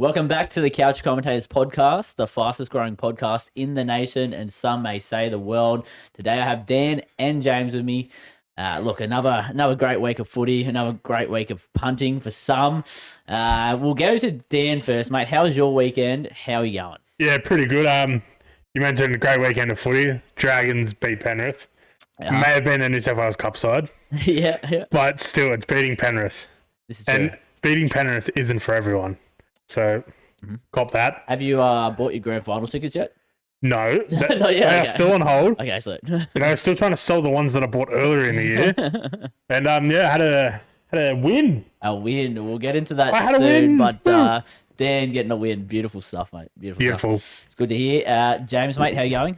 Welcome back to the Couch Commentators podcast, the fastest growing podcast in the nation and some may say the world. Today I have Dan and James with me. Look, another great week of footy, another great week of punting for some. We'll go to Dan first, mate. How was your weekend? How are you going? Yeah, pretty good. You mentioned a great weekend of footy. Dragons beat Penrith. May have been the New South Wales Cup side. yeah. But still, it's beating Penrith. This is true. And beating Penrith isn't for everyone. So, cop that. Have you bought your grand final tickets yet? No. Not yet, They are okay. still on hold. Okay, so Still trying to sell the ones that I bought earlier in the year. And, had a win. a win. We'll get into that I had a soon. win. But Dan getting a win. Beautiful stuff, mate. Beautiful stuff. It's good to hear. James, mate, how you going?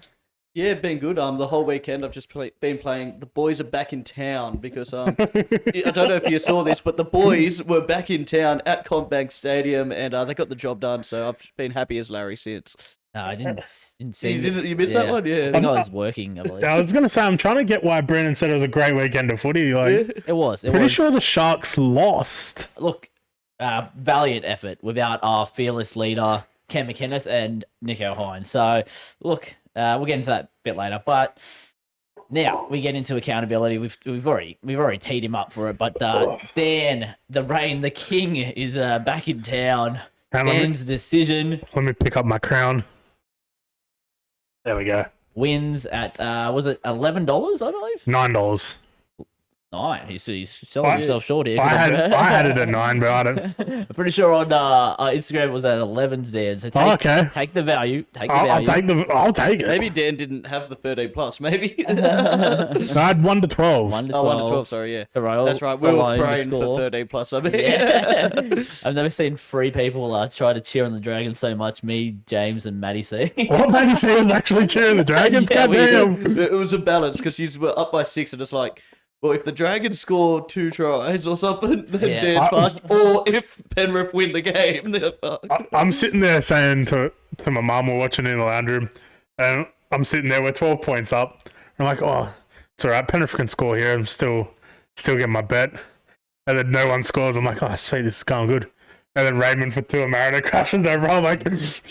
Yeah, been good. The whole weekend I've just been playing. The boys are back in town because I don't know if you saw this, but the boys were back in town at Combank Stadium and they got the job done. So I've been happy as Larry since. No, I didn't see. You missed that one? Yeah. I think I was working, I believe. I was going to say, I'm trying to get why Brennan said it was a great weekend of footy. It was. Pretty sure the Sharks lost. Look, valiant effort without our fearless leader, Ken McInnes and Nicho Hines. So, look, we'll get into that a bit later. But now we get into accountability. We've already teed him up for it. But Dan, the reign, the king, is back in town. Dan's decision. Let me pick up my crown. There we go. Wins at was it $11? I believe. $9. Nice. He's selling himself short here. I had it at 9, but I don't. I'm pretty sure on Instagram it was at 11s there. So take the value. I'll take it. Maybe Dan didn't have the 13 plus. Maybe. No, I had 1 to 12. 1 to 12. Oh, 1 to 12. Sorry, yeah. That's right. We were praying for 13 plus. I mean, Yeah. I've never seen 3 people try to cheer on the Dragons so much. Me, James, and Maddie C. What Maddie C was actually cheering the Dragons? Yeah, Goddamn. it was a balance because you were up by 6 and it's like, well, if the Dragons score 2 tries or something, then Dan's fucked. Or if Penrith win the game, they're fucked. I'm sitting there saying to my mum, we're watching in the lounge room, and I'm sitting there with 12 points up. I'm like, oh, it's all right. Penrith can score here. I'm still getting my bet. And then no one scores. I'm like, oh, sweet, this is going good. And then Raymond for 2 and Mariner crashes over. I'm like, just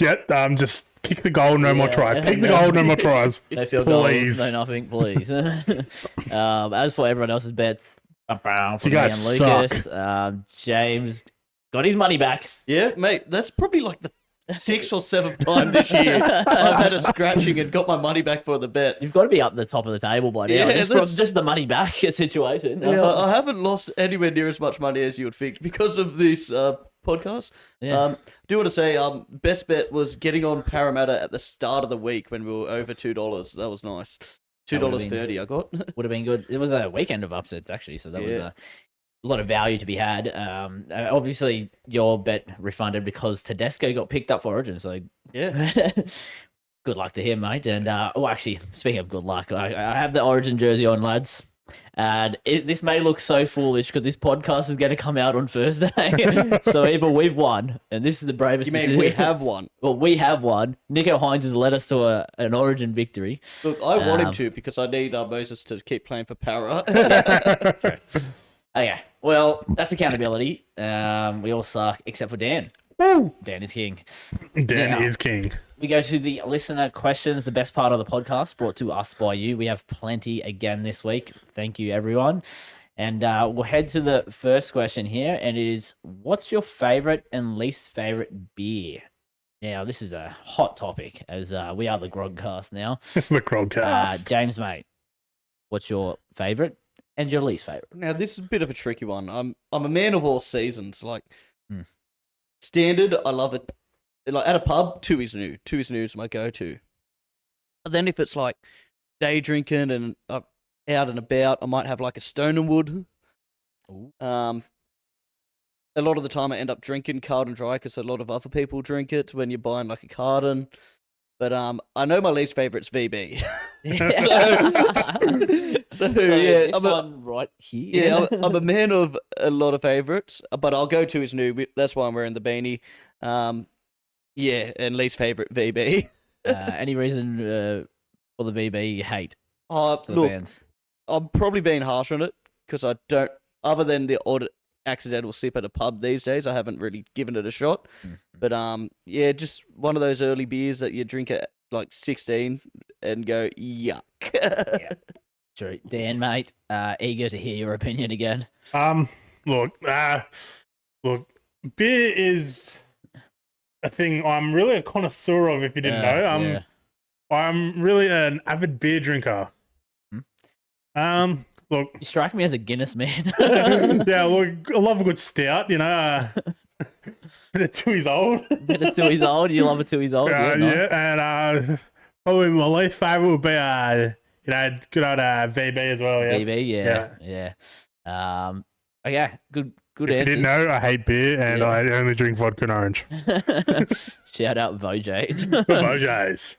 kick the goal, no more tries. Kick the goal, no more tries. No field goals, no nothing, please. As for everyone else's bets, from You guys me and Lucas, James got his money back. Yeah, mate, that's probably like the 6th or 7th time this year I've had a scratching and got my money back for the bet. You've got to be up the top of the table by now. Yeah, From just the money back situation. Yeah, I haven't lost anywhere near as much money as you would think because of this podcast. Yeah. Do want to say best bet was getting on Parramatta at the start of the week when we were over $2. That was nice. $2.30 I got. Would have been good. It was a weekend of upsets actually, so that was a lot of value to be had. Obviously your bet refunded because Tedesco got picked up for Origin, so Yeah. good luck to him, mate. And actually, speaking of good luck, I have the Origin jersey on, lads. And this may look so foolish because this podcast is going to come out on Thursday. So either we've won, and this is the bravest. You mean we have won? Well, we have won. Nicho Hines has led us to an Origin victory. Look, I want him to because I need Moses to keep playing for Para. Okay, well, that's accountability. We all suck except for Dan. Woo. Dan is king. Dan is king. We go to the listener questions, the best part of the podcast, brought to us by you. We have plenty again this week. Thank you, everyone. And we'll head to the first question here, and it is, what's your favourite and least favourite beer? Now, this is a hot topic, as we are the Grogcast now. The Grogcast. James, mate, what's your favourite and your least favourite? Now, this is a bit of a tricky one. I'm a man of all seasons. Like, standard, I love it. Like at a pub, 2 is new. 2 is new is my go-to. But then if it's like day drinking and out and about, I might have like a Stone and Wood. A lot of the time I end up drinking Carlton Dry because a lot of other people drink it when you're buying like a carton. But I know my least favourite's VB. so yeah, this one right here. Yeah, I'm a man of a lot of favourites, but I'll go to his new. That's why I'm wearing the beanie. Yeah, and least favourite VB. Any reason for the VB you hate to the Look, fans? I'm probably being harsh on it because I don't. Other than the odd accidental sip at a pub these days. I haven't really given it a shot, but yeah, just one of those early beers that you drink at like 16 and go yuck. Yeah. True. Dan, mate, eager to hear your opinion again. Look, beer is a thing I'm really a connoisseur of. If you didn't know, I'm really an avid beer drinker. Look, You strike me as a Guinness man. yeah, look, I love a good stout. You know, bit of Tooheys Old. Bit of Tooheys Old. You love a Tooheys Old. Yeah, nice. Yeah, and probably my least favorite would be good old VB as well. Yeah, VB. Yeah. Okay, good. If answers. you didn't know, I hate beer and I only drink vodka and orange. Shout out Vojay. Vojay's.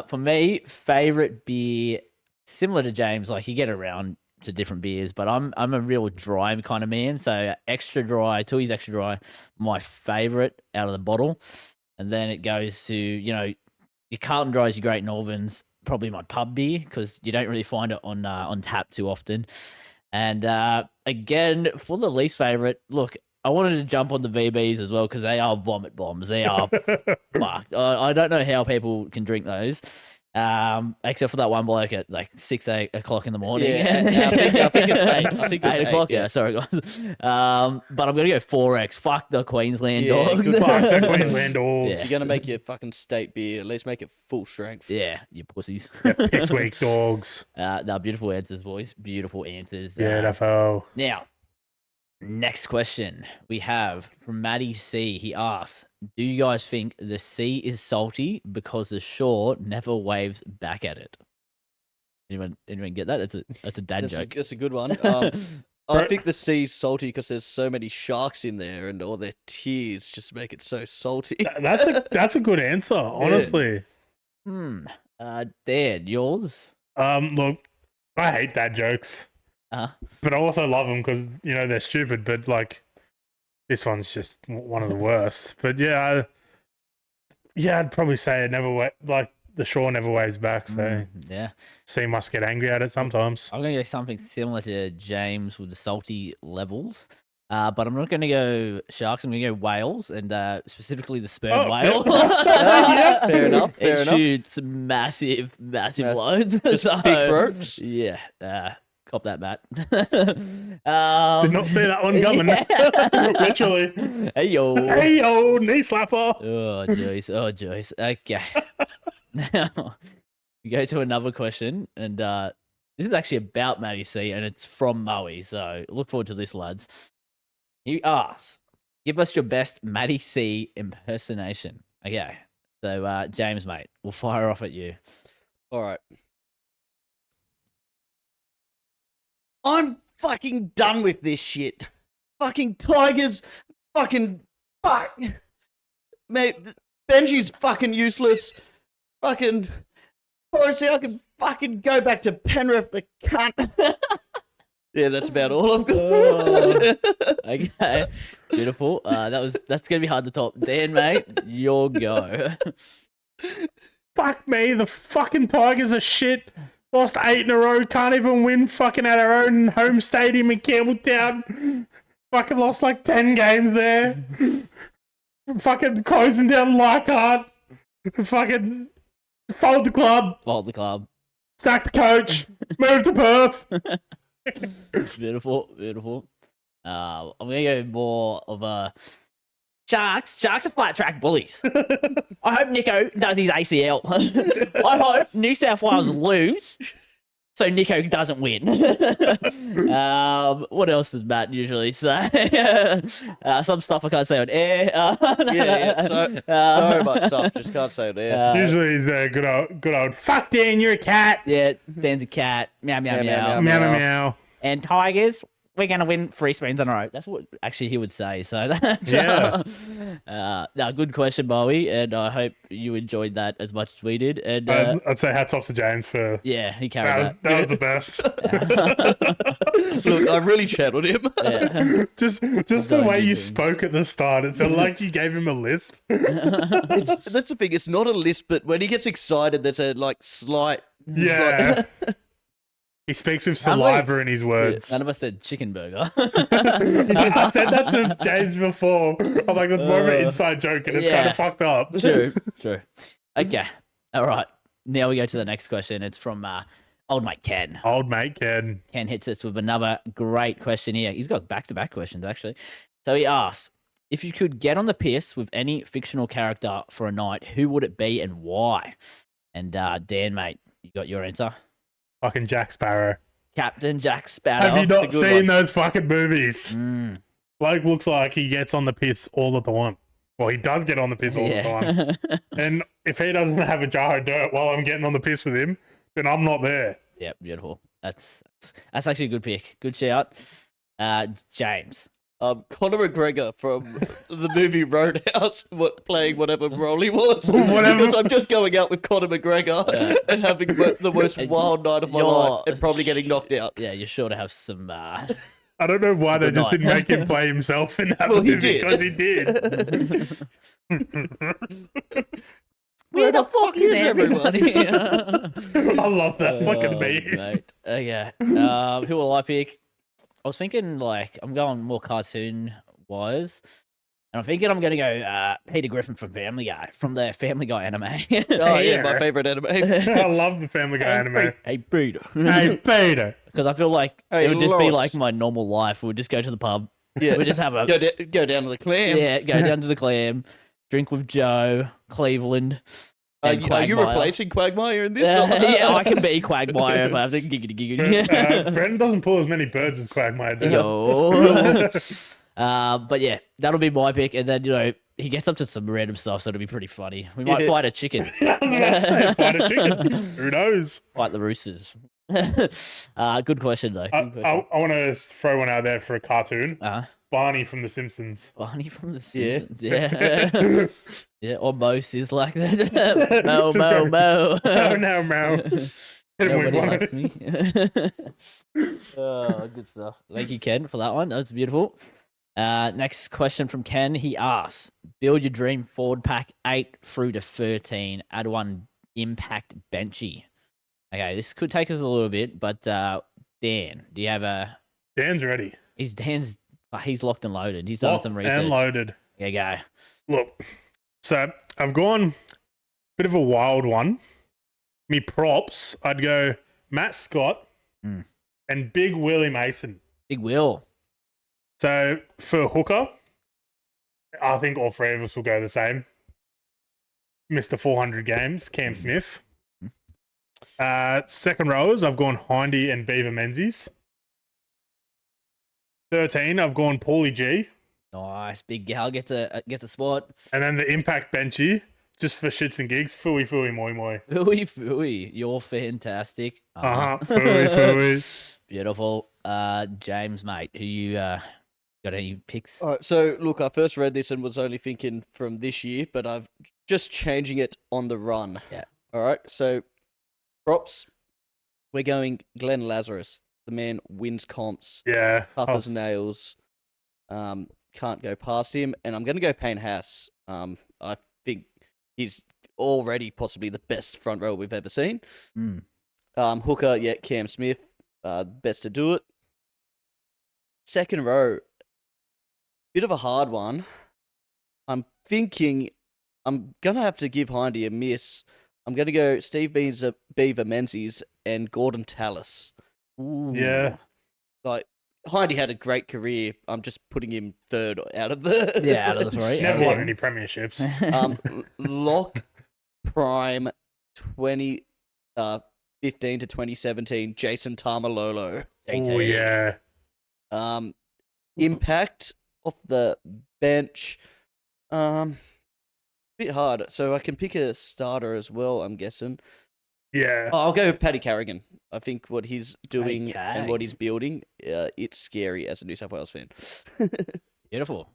For me, favorite beer, similar to James, like you get around to different beers, but I'm a real dry kind of man. So extra dry, Tooheys extra dry, my favorite out of the bottle. And then it goes to, your Carlton Dries, your Great Northerns, probably my pub beer because you don't really find it on tap too often. And again, for the least favorite, look, I wanted to jump on the VBs as well because they are vomit bombs. They are fucked. I don't know how people can drink those. Except for that one bloke at like 8 o'clock in the morning. Yeah, I think it's 8. I think it's 8 o'clock. yeah. Yeah, sorry guys. But I'm gonna go 4X. Fuck the Queensland Yeah, dog. good Fuck the Queensland dogs. You're gonna make your fucking state beer. At least make it full strength. Yeah, you pussies. Yeah, piss weak dogs. No, beautiful answers, boys. Beautiful answers. Yeah, NFL. Now, next question we have from Matty C. He asks, do you guys think the sea is salty because the shore never waves back at it? Anyone get that? That's a dad joke. That's a good one. I think the sea's salty because there's so many sharks in there, and all their tears just make it so salty. That's a good answer, honestly. Dan, yours? Look, I hate dad jokes. But I also love them because, they're stupid, but like, this one's just one of the worst. But yeah, I'd probably say the shore never waves back, so yeah. Sea must get angry at it sometimes. I'm going to go something similar to James with the salty levels. But I'm not going to go sharks. I'm going to go whales, and specifically the sperm whale. Yeah, fair enough. It shoots massive loads. So, big ropes. Yeah. Cop that, Matt. Did not see that one coming. Literally. Hey yo, knee slapper. Oh jeez. Okay. Now we go to another question, and this is actually about Matty C, and it's from Maui. So look forward to this, lads. He asks, "Give us your best Matty C impersonation." Okay. So James, mate, we'll fire off at you. All right. I'm fucking done with this shit. Fucking Tigers. Fucking fuck. Mate, Benji's fucking useless. Fucking. Honestly, I can fucking go back to Penrith, the cunt. Yeah, that's about all I've got. Okay. Beautiful. That's gonna be hard to top. Dan, mate, your go. Fuck me, the fucking Tigers are shit. Lost 8 in a row, can't even win fucking at our own home stadium in Campbelltown. Fucking lost like 10 games there. Fucking closing down Leichhardt. Fucking fold the club. Sack the coach. Move to Perth. Beautiful. I'm gonna go more of a Sharks are flat track bullies. I hope Nico does his ACL. I hope New South Wales lose so Nico doesn't win. What else does Matt usually say? Some stuff I can't say on air. So much stuff just can't say on air. Usually he's a good old fuck Dan, you're a cat. Yeah, Dan's a cat. Meow meow meow. Meow meow meow. And Tigers, we're going to win 3 spins in a row. That's what actually he would say. So that's good question, Bowie. And I hope you enjoyed that as much as we did. And I'd say hats off to James for he carried that. That was the best. Look, I really channeled him. Yeah. Just the way you spoke at the start, it sounded like you gave him a lisp. That's the thing. It's not a lisp, but when he gets excited, there's a slight. Yeah. He speaks with Can't believe- saliva in his words. None of us said chicken burger. I said that to James before. I'm like, that's more of an inside joke, and it's kind yeah. of fucked up. True. Okay. All right. Now we go to the next question. It's from old mate Ken. Old mate Ken. Ken hits us with another great question here. He's got back-to-back questions, actually. So he asks, if you could get on the piss with any fictional character for a night, who would it be and why? And Dan, mate, you got your answer? Fucking Jack Sparrow. Captain Jack Sparrow. Have you not The good seen one. those fucking movies? Mm, Bloke looks like he gets on the piss all the time. Well, he does get on the piss all the time. And if he doesn't have a jar of dirt while I'm getting on the piss with him, then I'm not there. Yep, beautiful. That's actually a good pick. Good shout. James. Conor McGregor from the movie Roadhouse, playing whatever role he was. Whatever. Because I'm just going out with Conor McGregor and having the most wild night of my life and probably getting knocked out. Yeah, you're sure to have some. I don't know why they Good just night. didn't make him play himself in that Well, he movie, did. because he did. Where the fuck is everybody? I love that fucking meme. Mate. Okay. Who will I pick? I was thinking I'm going more cartoon wise. And I'm thinking I'm going to go Peter Griffin from Family Guy, from the Family Guy anime. Oh, yeah, my favourite anime. I love the Family Guy anime. Hey, Peter. Hey, Peter. Because I feel like Hey, it would just be Lost. like my normal life. We'd just go to the pub. Yeah. We'd just have a... Go down to the clam. Yeah, go down to the clam, drink with Joe, Cleveland. Are and you Quagmire. replacing Quagmire in this? Yeah, I can be Quagmire if I have to giggity. Brendan doesn't pull as many birds as Quagmire does. Yo. But yeah, that'll be my pick. And then, he gets up to some random stuff, so it'll be pretty funny. We might Yeah. fight a chicken. I was about to say, fight a chicken. Who knows? Fight the roosters. Good question, though. Good question. I want to throw one out there for a cartoon. Barney from The Simpsons. Barney from The Yeah. Simpsons. Yeah. Yeah, or Mouse is like that. Mo, Just mo, go, mo. Oh, no, Mel. Hit him with Nobody one. likes me. Oh, good stuff. Thank you, Ken, for that one. That's beautiful. Next question from Ken. He asks, build your dream forward pack 8 through to 13. Add one impact benchy. Okay, this could take us a little bit, but Dan, do you have a... Dan's ready. He's locked and loaded. He's done Locked some research. and loaded. There you go. Look, so I've gone a bit of a wild one. Me props, I'd go Matt Scott and Big Willie Mason. Big Will. So for hooker, I think all three of us will go the same. Mr. 400 games, Cam Smith. Second rowers, I've gone Hindy and Beaver Menzies. 13, I've gone Paulie G. Nice. Big gal gets a spot. And then the impact benchy, just for shits and gigs, Fooey Fooey Moi Moi. Fooey. You're fantastic. Fooey Fooey. Beautiful. James, mate, who you got any picks? All right, so look, I first read this and was only thinking from this year, but I've just changing it on the run. Yeah. All right, so props, we're going Glenn Lazarus. The man wins comps, Yeah. tough as nails. Can't go past him, and I'm going to go Payne Haas. I think he's already possibly the best front row we've ever seen. Hooker, yeah, Cam Smith, best to do it. Second row, bit of a hard one. I'm thinking I'm going to have to give Hindy a miss. I'm going to go Steve Beaver Menzies and Gordon Tallis. Ooh. Yeah. Like, Hindy had a great career. I'm just putting him third out of the... Yeah, out of the three. Never yeah. won any premierships. Lock Prime 2015 to 2017, Jason Tamalolo. JT. Oh, yeah. Impact off the bench. Bit hard. So I can pick a starter as well, I'm guessing. Yeah. Oh, I'll go Paddy Carrigan. I think what he's doing and what he's building, it's scary as a New South Wales fan. Beautiful.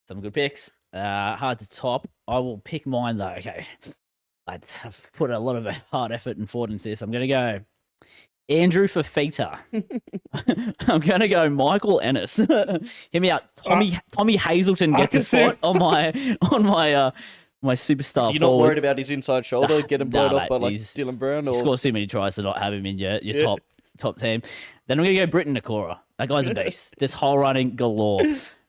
Some good picks. Hard to top. I will pick mine though. Okay. I've put a lot of hard effort and thought into this. I'm going to go Andrew Fafita. I'm going to go Michael Ennis. Hear me out. Tommy Hazelton gets a spot on my superstar You're not forwards. worried about his inside shoulder getting blown Nah, off by mate, like he's- Dylan Brown? He Or... scores too many tries to not have him in your Yeah. top top team. Then I'm going to go Britton Nakora. That guy's a beast. Just hole running galore.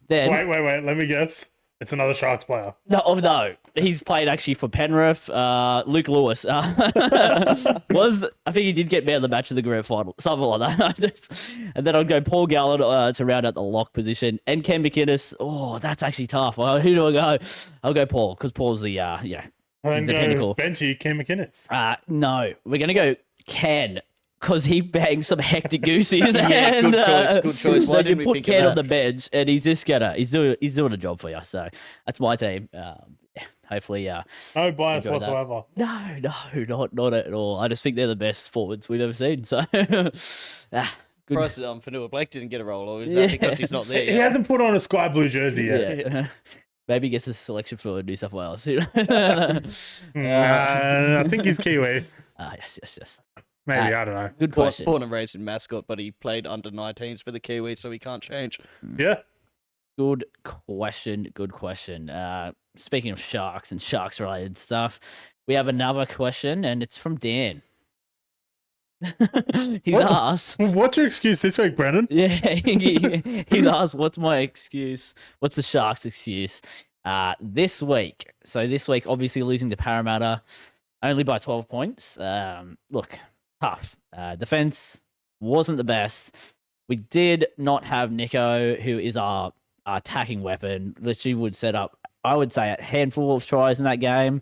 Then Wait. Let me guess. It's another Sharks player. No. He's played actually for Penrith. Luke Lewis I think he did get man of the match of the grand final, something like that. And then I'll go Paul Gallen to round out the lock position, and Ken McInnes. Oh, that's actually tough. Who do I go? I'll go Paul because Paul's the he's the pinnacle. Benji, Ken McInnes. No, we're gonna go Ken. Because he bangs some hectic goosies. Yeah, and, good choice. Why So you didn't we put think Ken of on the bench, and he's just he's doing a job for you. So that's my team. Hopefully, No bias enjoy that. whatsoever. No, not at all. I just think they're the best forwards we've ever seen. So, good. Surprised Fanua Blake didn't get a role, or is that because he's not there He yet? hasn't put on a sky blue jersey yet. Yeah. Maybe he gets a selection for New South Wales. I think he's Kiwi. Yes. Maybe, I don't know. Good question. Born and raised in Mascot, but he played under 19s for the Kiwis, so he can't change. Yeah. Good question. Speaking of Sharks and Sharks related stuff, we have another question, and it's from Dan. He's asked, What's your excuse this week, Brendan? yeah, he's asked, what's my excuse? What's the Sharks' excuse? This week, obviously losing to Parramatta only by 12 points. Look, tough. Defense wasn't the best. We did not have Nico, who is our attacking weapon. Literally would set up, I would say, a handful of tries in that game.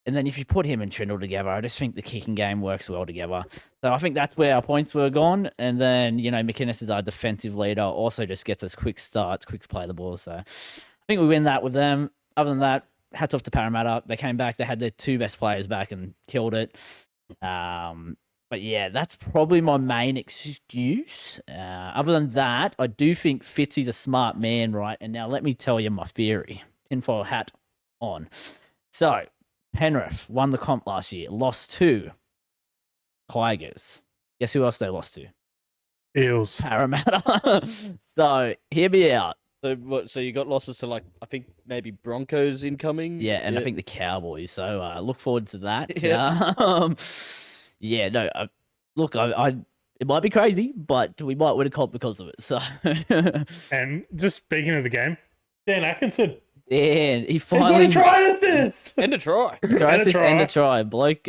And then if you put him and Trindle together, I just think the kicking game works well together. So I think that's where our points were gone. And then, McInnes is our defensive leader, also just gets us quick starts, quick to play the ball. So I think we win that with them. Other than that, hats off to Parramatta. They came back, they had their two best players back and killed it. But yeah, that's probably my main excuse. Other than that, I do think Fitzy's a smart man, right? And now let me tell you my theory. Tinfoil hat on. So, Penrith won the comp last year, lost to Tigers. Guess who else they lost to? Eels. Parramatta. So, hear me out. So what? So you got losses to I think maybe Broncos incoming. Yeah, and I think the Cowboys. So, look forward to that. Yeah. Look, it might be crazy, but we might win a comp because of it. So, And just speaking of the game, Dan Atkinson. and he He's finally going to try us this. End of try. tries this try. end of try. Bloke,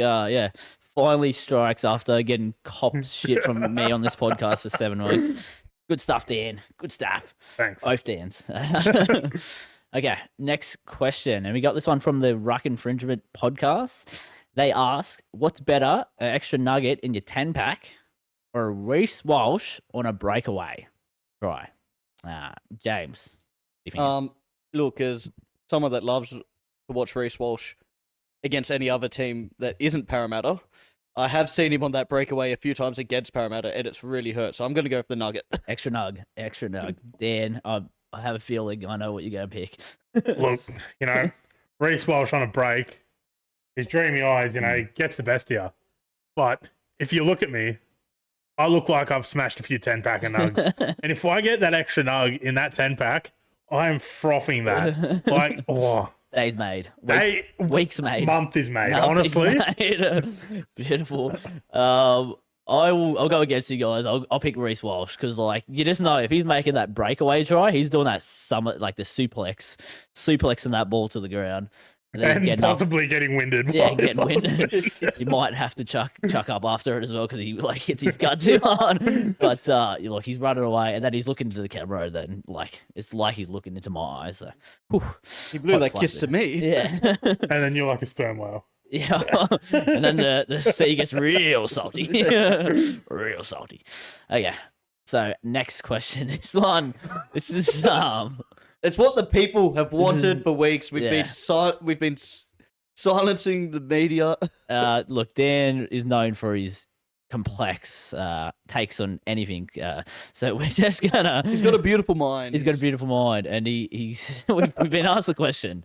finally strikes after getting copped shit from me on this podcast for 7 weeks. Good stuff, Dan. Good stuff. Thanks. Both Dans. Okay, next question. And we got this one from the Ruck Infringement podcast. They ask, what's better, an extra nugget in your 10-pack or a Reece Walsh on a breakaway try? James, what do you think? Look, as someone that loves to watch Reece Walsh against any other team that isn't Parramatta, I have seen him on that breakaway a few times against Parramatta, and it's really hurt. So I'm going to go for the nugget. Extra nug. Dan, I have a feeling I know what you're going to pick. Look, Reece Walsh on a break, his dreamy eyes, he gets the best of you. But if you look at me, I look like I've smashed a few 10-pack of nugs. And if I get that extra nug in that 10-pack, I am frothing that. Days made. Weeks made. Month is made, Nothing's honestly. made. Beautiful. I'll go against you guys. I'll pick Reece Walsh because, you just know if he's making that breakaway try, he's doing that the suplexing that ball to the ground. And possibly getting winded. Yeah, getting winded. You might have to chuck up after it as well because he hits his gut too hard. But look, he's running away, and then he's looking into the camera, and then it's like he's looking into my eyes. So, he blew that kiss to me. Yeah, And then you're like a sperm whale. yeah. And then the sea gets real salty, real salty. Okay, so next question. This is It's what the people have wanted for weeks. We've been silencing the media. Look, Dan is known for his complex takes on anything. So we're just gonna. He's got a beautiful mind. He's got a beautiful mind, and he's. We've been asked the question.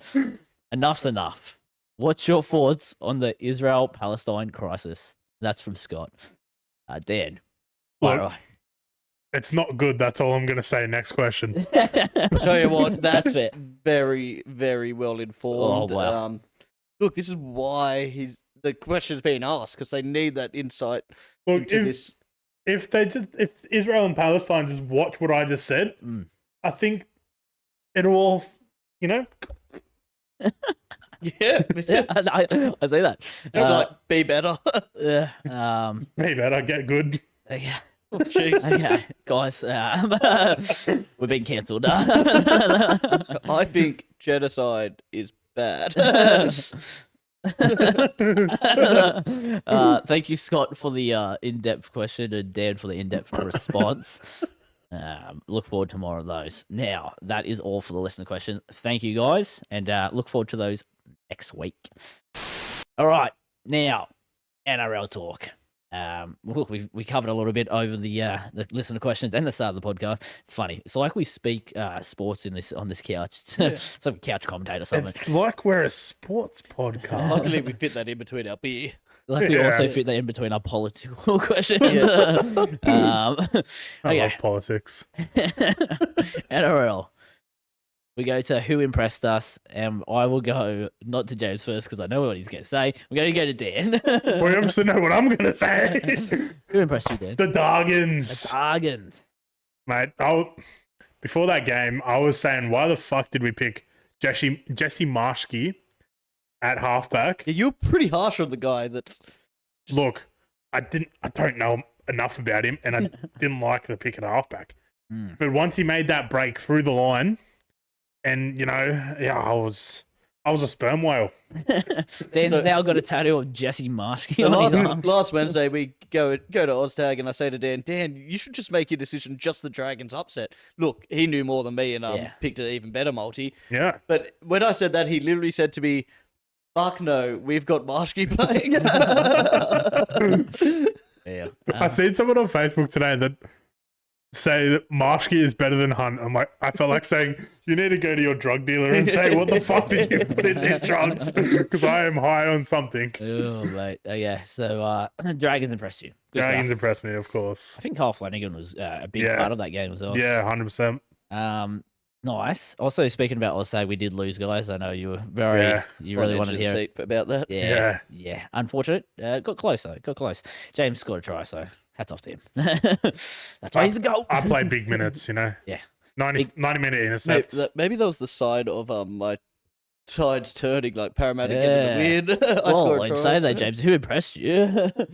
Enough's enough. What's your thoughts on the Israel-Palestine crisis? That's from Scott. Dan. Look, it's not good. That's all I'm going to say. Next question. I'll tell you what, that's very, very well informed. Oh, wow. Look, this is why the question's being asked, because they need that insight into this. if Israel and Palestine just watch what I just said, I think it'll all, you know. Yeah, I see that. it's like be better. Yeah. Maybe better get good. Yeah. Oh, jeez. Okay, guys, we're being cancelled. I think genocide is bad. Thank you, Scott, for the in-depth question and Dan for the in-depth response. Look forward to more of those. Now, that is all for the listener questions. Thank you, guys, and look forward to those next week. All right, now, NRL talk. Look, we covered a little bit over the listener questions and the start of the podcast. It's funny. It's like we speak sports on this couch. It's like a couch commentator something. It's like we're a sports podcast. Luckily, we fit that in between our beer. Like we Yeah. also fit that in between our political questions. I Okay. love politics. NRL. We go to who impressed us, and I will go not to James first because I know what he's going to say. We're going to go to Dan. We obviously know what I'm going to say. Who impressed you, Dan? The Dargans. The Dargans. Mate, before that game, I was saying, why the fuck did we pick Jesse Marschke at halfback? Yeah, you're pretty harsh on the guy. That's Look, I don't know enough about him, and I didn't like the pick at halfback. But once he made that break through the line, and you know, yeah, I was a sperm whale. Dan's now got a tattoo of Jesse Marschke on his arm. last Wednesday, we go to Oztag, and I say to Dan, you should just make your decision just the Dragons upset. Look, he knew more than me, and Yeah. picked an even better multi. Yeah. But when I said that, he literally said to me, "Fuck no, we've got Marschke playing." Yeah. I seen someone on Facebook today that say that Marschke is better than Hunt. I'm like, I felt like saying, you need to go to your drug dealer and say, what the fuck did you put in these drugs? Because I am high on something. Oh, mate. Yeah. So, Dragons impressed you. Good Dragons stuff. impressed me, of course. I think Kyle Flanagan was a big Yeah. part of that game as well. Yeah, 100%. Nice. Also, speaking about Oztag, we did lose, guys. I know you were very, Yeah. you really wanted to hear it. about that. Yeah. Unfortunate. Got close though. Got close. James scored a try, so hats off to him. That's why he's the goal. I play big minutes, you know. Yeah. 90-minute intercepts. Maybe that was the side of my tides turning, like Parramatta getting the win. I Well, scored a I'm try. saying that, James. Who impressed you?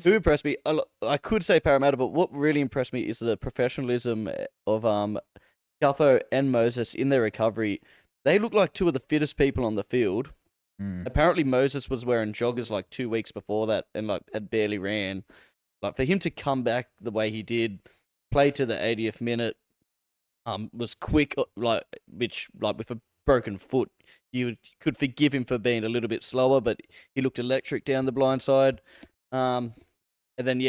Who impressed me? I could say Parramatta, but what really impressed me is the professionalism of Guffo and Moses in their recovery. They look like two of the fittest people on the field. Apparently, Moses was wearing joggers like 2 weeks before that and like had barely ran. Like for him to come back the way he did, play to the 80th minute, was quick. Which with a broken foot, you could forgive him for being a little bit slower, but he looked electric down the blind side. And then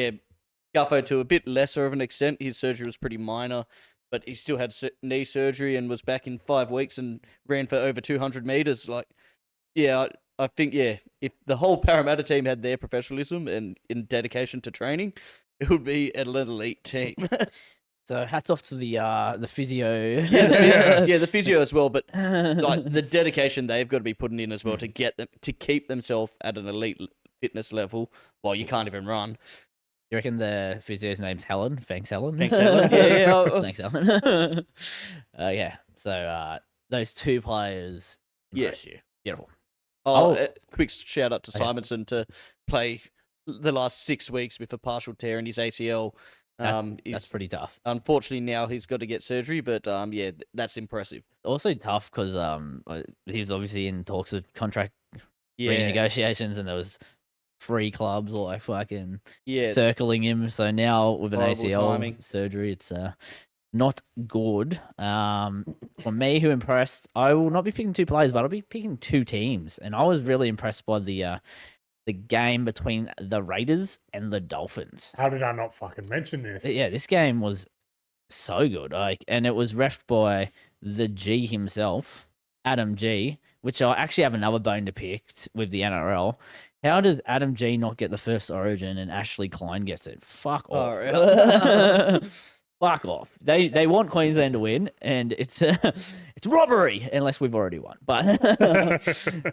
Guffo to a bit lesser of an extent. His surgery was pretty minor, but he still had knee surgery and was back in 5 weeks and ran for over 200 meters. I think, if the whole Parramatta team had their professionalism and in dedication to training, it would be an elite team. So hats off to the physio. The physio as well, but like the dedication they've got to be putting in as well to get them to keep themselves at an elite fitness level while you can't even run. You reckon the physio's name's Helen? Thanks, Helen. Thanks, Helen. Yeah. Thanks, Helen. So those two players impress you. Beautiful. Quick shout out to Simonson to play the last 6 weeks with a partial tear in his ACL. That's pretty tough. Unfortunately, now he's got to get surgery, but that's impressive. Also tough because he was obviously in talks of contract renegotiations, and there was 3 clubs like fucking circling him. So now with an ACL surgery, it's not good. For me, who impressed, I will not be picking 2 players, but I'll be picking 2 teams. And I was really impressed by the game between the Raiders and the Dolphins. How did I not fucking mention this? Yeah, this game was so good. And it was reffed by the G himself, Adam G, which I actually have another bone to pick with the NRL. How does Adam G not get the first Origin and Ashley Klein gets it? Fuck off. Oh, really? Fuck off. They want Queensland to win, and it's robbery unless we've already won. But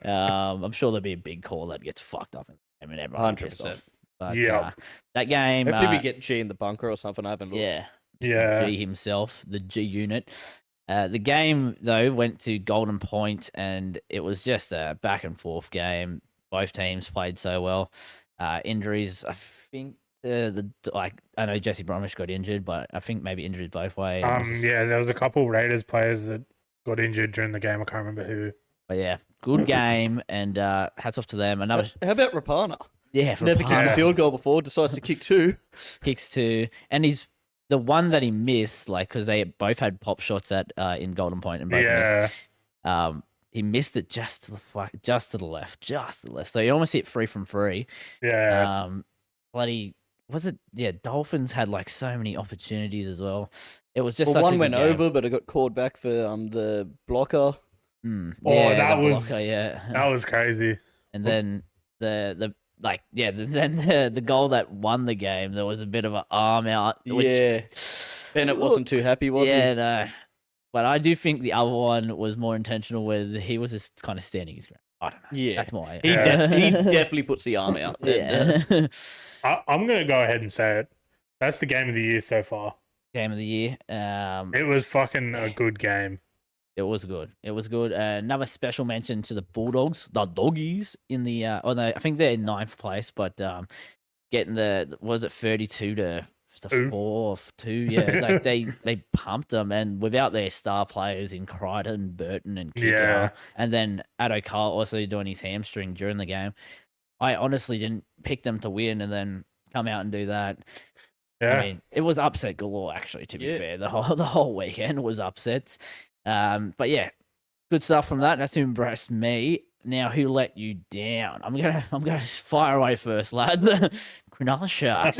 I'm sure there'll be a big call that gets fucked up, and everyone 100%. But Yeah. that game, Hopefully we get G in the bunker or something. I haven't looked. yeah, Yeah. G himself, the G unit. The game though went to Golden Point, and it was just a back and forth game. Both teams played so well. Injuries, I think. I know Jesse Bromwich got injured, but I think maybe injuries both ways. Yeah, there was a couple Raiders players that got injured during the game. I can't remember who. But yeah, good game, and hats off to them. Another. How about Rapana? Yeah, for Never kicked Rapana. a field goal before. Decides to kick 2. Kicks 2, and he's the one that he missed, like because they both had pop shots at in Golden Point and both missed. He missed it just to the left. So he almost hit 3 from 3. Yeah. Bloody. Was it? Yeah, Dolphins had like so many opportunities as well. It was just Well, such a one good went game. over, but it got called back for the blocker. Mm. Oh, Yeah, that the was- blocker, yeah. That was crazy. And then the goal that won the game, there was a bit of an arm out. Which, Yeah. Bennett wasn't too happy, was yeah, he? no. But I do think the other one was more intentional, where he was just kind of standing his ground. I don't know. Yeah. That's my. He definitely puts the arm out. Yeah. I'm going to go ahead and say it. That's the game of the year so far. Game of the year. It was fucking a good game. It was good. It was good. Another special mention to the Bulldogs, the Doggies, in the. I think they're in 9th place, but getting was it 32 to 4-2? Yeah, like they pumped them, and without their star players in Crichton, Burton, and Kicker, Yeah. and then Addo Carl also doing his hamstring during the game. I honestly didn't pick them to win, and then come out and do that. Yeah. I mean, it was upset galore. Actually, to be fair, the whole weekend was upsets. But yeah, good stuff from that. That's impressed me. Now, who let you down? I'm gonna fire away first, lads. Cronulla Sharks.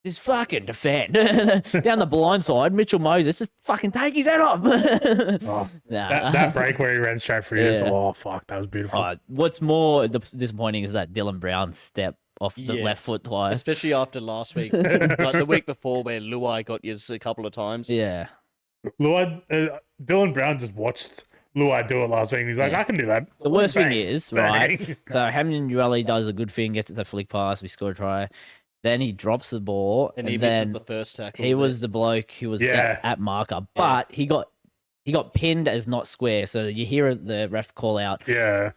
Just fucking defend down the blind side. Mitchell Moses just fucking take his head off. Oh, Nah. that break where he ran straight through this. Yeah. Oh, fuck. That was beautiful. What's more disappointing is that Dylan Brown step off the left foot twice. Especially after last week. Like the week before where Luai got yours a couple of times. Yeah. Dylan Brown just watched Luai do it last week, and he's like, Yeah. I can do that. The worst Bang, thing is, right? bang. So Hamden Ueli does a good thing, gets it to flick pass, we score a try. Then he drops the ball, And and, he then misses the first tackle. he was the bloke who was Yeah. at marker, but he got pinned as not square. So you hear the ref call out, Yeah.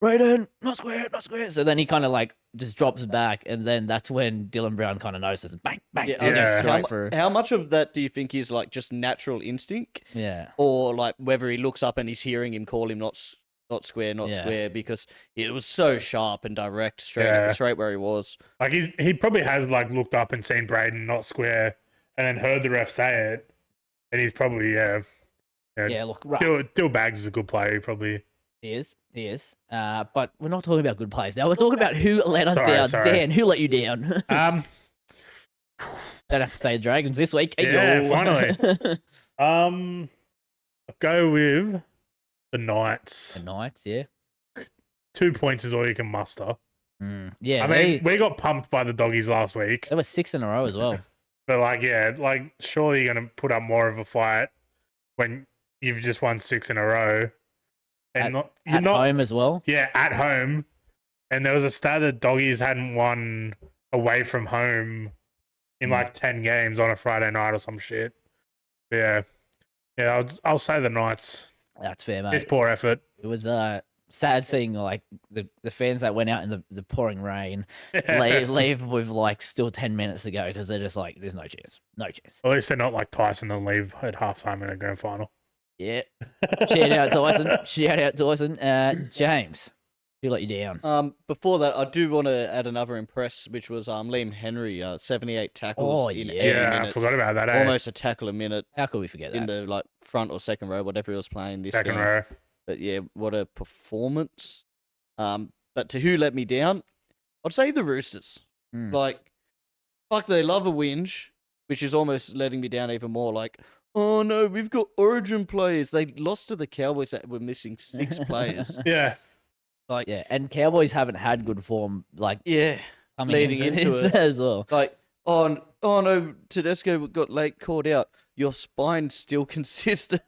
Brayden, not square, not square. So then he kind of like just drops back, and then that's when Dylan Brown kind of notices, and bang, bang, Yeah, he goes okay. straight through. How much of that do you think is like just natural instinct, Yeah, or like whether he looks up and he's hearing him call him not square, not Yeah. square, because it was so sharp and direct, Yeah. straight where he was. Like, he probably has, like, looked up and seen Braden not square and then heard the ref say it. And he's probably, yeah. yeah. Look, right. Dill Bags is a good player. He probably. He is. But we're not talking about good plays now. We're talking about who let us down. Sorry. Dan, who let you down? Don't have to say Dragons this week. Yeah, Yo. finally. I'll go with the Knights. The Knights, yeah. 2 points is all you can muster. Yeah, I mean, we got pumped by the Doggies last week. they were 6 in a row as well. But, like, yeah, like, surely you're going to put up more of a fight when you've just won 6 in a row. And At home as well. Yeah, at home. And there was a stat that Doggies hadn't won away from home in like 10 games on a Friday night or some shit. Yeah. Yeah, I'll say the Knights. That's fair, mate. It's poor effort. It was sad seeing like the fans that went out in the pouring rain leave with like still 10 minutes to go because they're just like, there's no chance. At least they're not like Tyson and leave at halftime in a grand final. Yeah. Shout out Tyson. James, who let you down? Before that, I do want to add another impress, which was Liam Henry, 78 tackles in 80 Yeah, minutes. I forgot about that. Almost a tackle a minute How could we forget that? in the like front or second row, whatever he was playing this Second game. row. But yeah, what a performance. But to who let me down, I'd say the Roosters. Mm. Like, fuck, they love a whinge, which is almost letting me down even more. Like, oh no, we've got Origin players. They lost to the Cowboys that were missing 6 players. Yeah. Like, Yeah, and Cowboys haven't had good form like yeah, coming leading into this it. as well. like, oh no, Tedesco got late called out. Your spine still consisted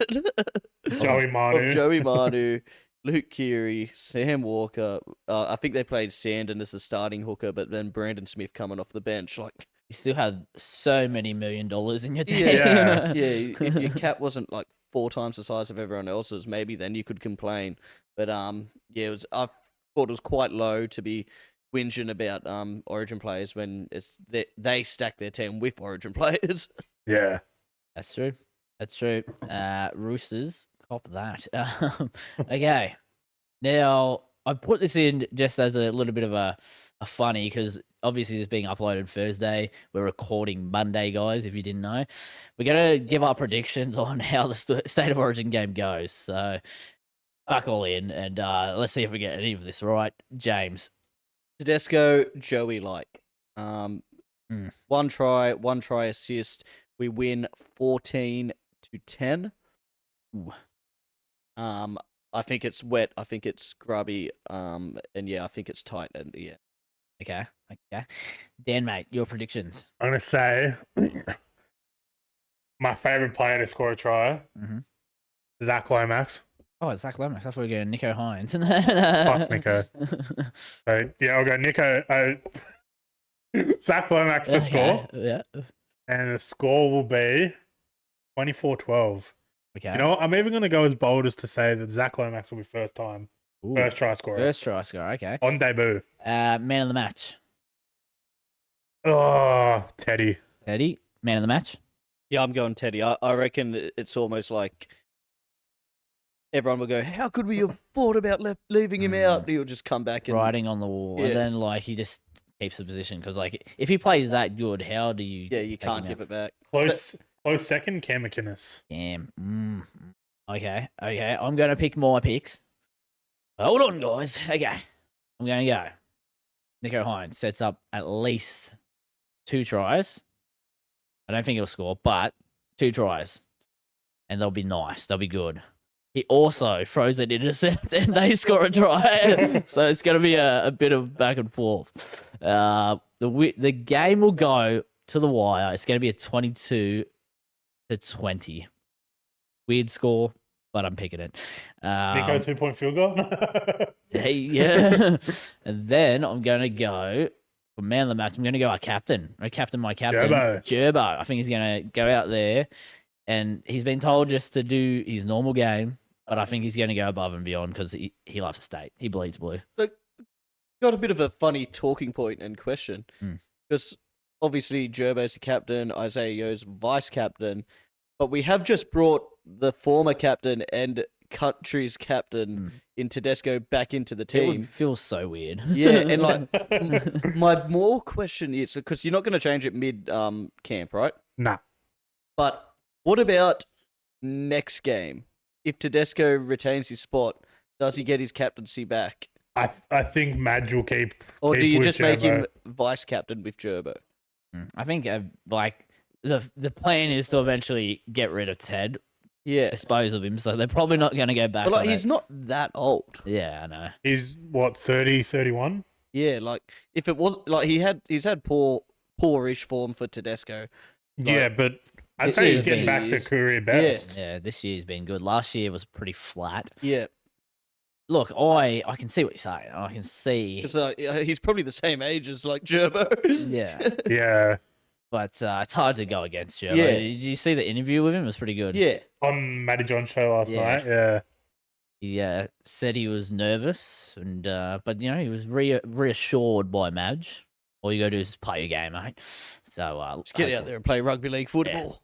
Joey of Manu. Joey Manu, Luke Keary, Sam Walker. I think they played Sandon as the starting hooker, but then Brandon Smith coming off the bench. Like, You still have so many $1 million in your team. Yeah. yeah, if your cap wasn't like 4 times the size of everyone else's, maybe then you could complain. But yeah, it was. I thought it was quite low to be whinging about Origin players when they stack their team with Origin players. Yeah. That's true. That's true. Roosters, cop that. Okay. Now, I put this in just as a little bit of a funny, because obviously this is being uploaded Thursday. We're recording Monday, guys, if you didn't know. We're going to give our predictions on how the State of Origin game goes. So, buckle in, and let's see if we get any of this right. James. Tedesco, Joey like. One try assist. We win 14-10. Ooh. I think it's wet. I think it's grubby. And yeah, I think it's tight. And yeah. Okay. Dan, mate, your predictions. I'm going to say my favourite player to score a try, Zach Lomax. Oh, it's Zach Lomax. I thought we were going Nico Hines. Fuck Nico. So, yeah, I'll go Nico. Zach Lomax to score. Yeah. And the score will be 24-12. Okay. You know what? I'm even going to go as bold as to say that Zach Lomax will be first try scorer. First try scorer, okay. On debut. Man of the match. Oh, Teddy. Teddy, man of the match. Yeah, I'm going Teddy. I reckon it's almost like everyone will go, how could we have thought about leaving him out? He'll just come back and... Writing on the wall. Yeah. And then, like, he just keeps the position. Because, like, if he plays that good, how do you... Yeah, you can't give it back. Close second, Cam McInnes. Cam. Okay. I'm going to pick my picks. Hold on, guys. Okay. I'm going to go. Nico Hines sets up at least 2 tries. I don't think he'll score, but 2 tries. And they'll be nice. They'll be good. He also throws an intercept and they score a try. So it's going to be a bit of back and forth. The game will go to the wire. It's going to be a 22-20. Weird score, but I'm picking it. Nico 2-point field goal. Yeah. And then I'm going to go for man of the match. I'm going to go our captain. I captain my captain, Gerbo. I think he's going to go out there, and he's been told just to do his normal game, but I think he's going to go above and beyond because he loves the state. He bleeds blue. Look, got a bit of a funny talking point and question, because obviously Gerbo's the captain, Isaiah Yo's vice captain, but we have just brought the former captain and country's captain in Tedesco back into the team. It would feel so weird. Yeah, and like my more question is, because you're not going to change it mid camp, right? Nah. But what about next game? If Tedesco retains his spot, does he get his captaincy back? I think Madge will keep. Or do you with just make him Gerbo. vice captain with Gerbo? I think like the plan is to eventually get rid of Ted, Yeah. dispose of him. So they're probably not going to go back. But like, on he's it. not that old. Yeah, I know. He's what, 30, 31? Yeah, like if it was like he's had poorish form for Tedesco. Yeah, but I'd This say year's he's getting been- back to career best. Yeah, this year's been good. Last year was pretty flat. Yeah, Look, I can see what you're saying. I can see. because he's probably the same age as like Gerbo. Yeah, Yeah. but it's hard to go against Joe. Yeah. Did you see the interview with him? It was pretty good. Yeah. On Matty John's show last Yeah. night. Yeah. He said he was nervous, and but he was reassured by Madge. All you got to do is play your game, mate. So Just get out there and play rugby league football.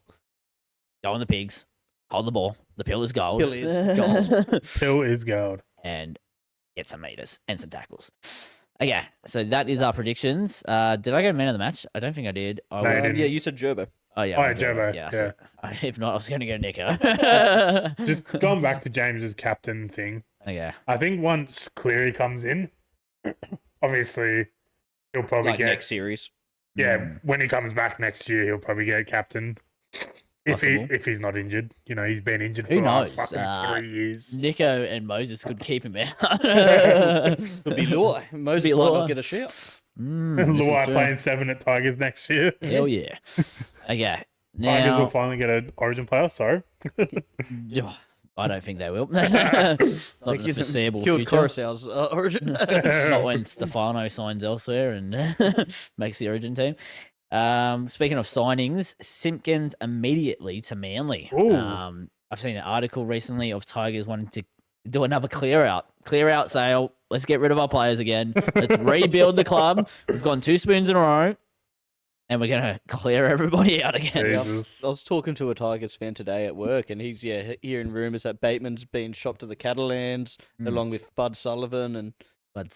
Go on the pigs, hold the ball. The pill is gold. Pill is gold. Pill is gold. And get some meters and some tackles. Okay, so that is our predictions. Did I go man of the match? I don't think I did. No, you didn't. Yeah, you said Gerbo. Oh yeah. Oh, I yeah, did. Jobo, Yeah. yeah. So, if not, I was going to go Nico. Just going back to James's captain thing. Okay. I think once Cleary comes in, obviously he'll probably Like get next series. Yeah, when he comes back next year, he'll probably get captain. Possible. If he's not injured, he's been injured for Who the last knows? fucking 3 years. Nico and Moses could keep him out. Could be Luai. Moses Be might Luai. not get a shout. Luai playing 7 at Tigers next year. Hell yeah. Okay. Tigers will Now, finally get an Origin player. Sorry. I don't think they will. Not in the foreseeable Killed future. Coruscant's origin. Not when Stefano signs elsewhere and makes the Origin team. Speaking of signings, Simpkins immediately to Manly. Ooh. I've seen an article recently of Tigers wanting to do another clear out sale. Let's get rid of our players again. Let's rebuild the club. We've gone 2 spoons in a row, and we're gonna clear everybody out again. Jesus. I was talking to a Tigers fan today at work, and he's hearing rumours that Bateman's been shopped to the Catalans along with Bud Sullivan and and